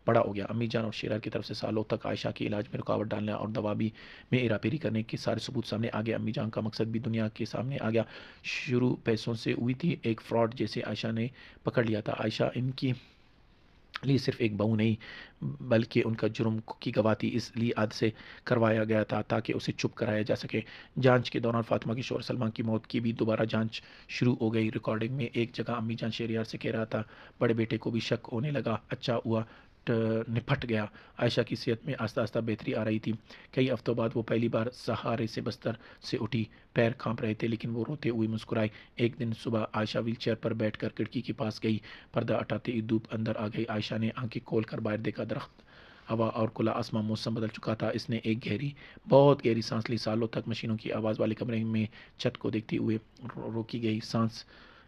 بڑا ہو گیا۔ امی جان اور شہریار کی طرف سے سالوں تک عائشہ کے علاج میں رکاوٹ ڈالنے اور دوا بھی میں ہیرا پھیری کرنے کے سارے ثبوت سامنے آ گئے۔ امی جان کا مقصد بھی دنیا کے سامنے آ گیا۔ شروع پیسوں سے ہوئی تھی، ایک فراڈ جیسے عائشہ نے پکڑ لیا تھا۔ عائشہ ان کی لیے صرف ایک بہو نہیں بلکہ ان کا جرم کی گواہ تھی، اس لیے حادثے کروایا گیا تھا تاکہ اسے چپ کرایا جا سکے۔ جانچ کے دوران فاطمہ کے شوہر سلمان کی موت کی بھی دوبارہ جانچ شروع ہو گئی۔ ریکارڈنگ میں ایک جگہ امی جان شہریار سے کہہ رہا تھا، بڑے بیٹے کو بھی شک ہونے لگا، اچھا ہوا نپٹ گیا۔ عائشہ کی صحت میں آہستہ آہستہ بہتری آ رہی تھی۔ کئی ہفتوں بعد وہ پہلی بار سہارے سے بستر سے اٹھی، پیر کانپ رہے تھے لیکن وہ روتے ہوئے مسکرائی۔ ایک دن صبح عائشہ ویل چیئر پر بیٹھ کر کھڑکی کے پاس گئی، پردہ ہٹاتے ہی دھوپ اندر آ گئی۔ عائشہ نے آنکھیں کھول کر باہر دیکھا، درخت، ہوا اور کھلا آسمان، موسم بدل چکا تھا۔ اس نے ایک بہت گہری سانس لی۔ سالوں تک مشینوں کی آواز والے کمرے میں چھت کو دیکھتے ہوئے روکی گئی سانس۔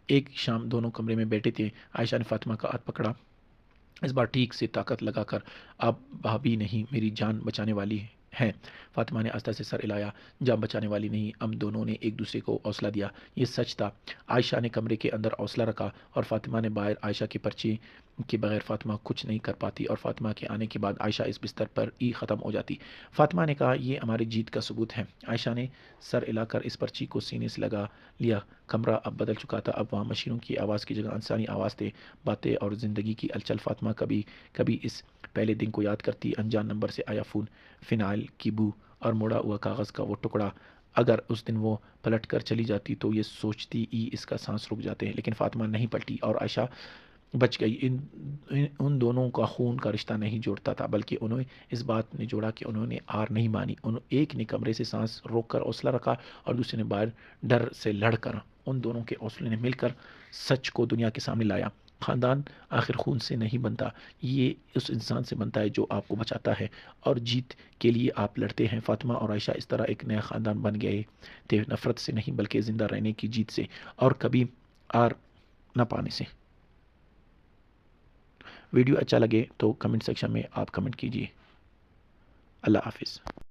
ایک شام دونوں کمرے میں بیٹھے تھے۔ عائشہ نے فاطمہ کا ہاتھ پکڑا، اس بار ٹھیک سے طاقت لگا کر، آپ بھابی نہیں، میری جان بچانے والی ہیں۔ فاطمہ نے آہستہ سے سر ہلایا، جان بچانے والی نہیں۔ ہم دونوں نے ایک دوسرے کو حوصلہ دیا۔ یہ سچ تھا۔ عائشہ نے کمرے کے اندر حوصلہ رکھا اور فاطمہ نے باہر۔ عائشہ کے پرچے کے بغیر فاطمہ کچھ نہیں کر پاتی اور فاطمہ کے آنے کے بعد عائشہ اس بستر پر ہی ختم ہو جاتی۔ فاطمہ نے کہا، یہ ہماری جیت کا ثبوت ہے۔ عائشہ نے سر ہلا کر اس پرچی کو سینے سے لگا لیا۔ کمرہ اب بدل چکا تھا، اب وہاں مشینوں کی آواز کی جگہ انسانی آواز تھے، باتیں اور زندگی کی ہلچل۔ فاطمہ کبھی کبھی اس پہلے دن کو یاد کرتی، انجان نمبر سے آیا فون، فنائل کی بو اور مڑا ہوا کاغذ کا وہ ٹکڑا۔ اگر اس دن وہ پلٹ کر چلی جاتی تو یہ سوچتی ہی اس کا سانس رک جاتے، لیکن فاطمہ نہیں پلٹی اور عائشہ بچ گئی۔ ان دونوں کا خون کا رشتہ نہیں جوڑتا تھا بلکہ انہیں اس بات نے جوڑا کہ انہوں نے ہار نہیں مانی۔ ایک نے کمرے سے سانس روک کر حوصلہ رکھا اور دوسرے نے باہر ڈر سے لڑ کر۔ ان دونوں کے حوصلے نے مل کر سچ کو دنیا کے سامنے لایا۔ خاندان آخر خون سے نہیں بنتا، یہ اس انسان سے بنتا ہے جو آپ کو بچاتا ہے اور جیت کے لیے آپ لڑتے ہیں۔ فاطمہ اور عائشہ اس طرح ایک نیا خاندان بن گئے تھے، نفرت سے نہیں بلکہ زندہ رہنے کی جیت سے اور کبھی ہار نہ پانے سے۔ ویڈیو اچھا لگے تو کمنٹ سیکشن میں آپ کمنٹ کیجیے۔ اللہ حافظ۔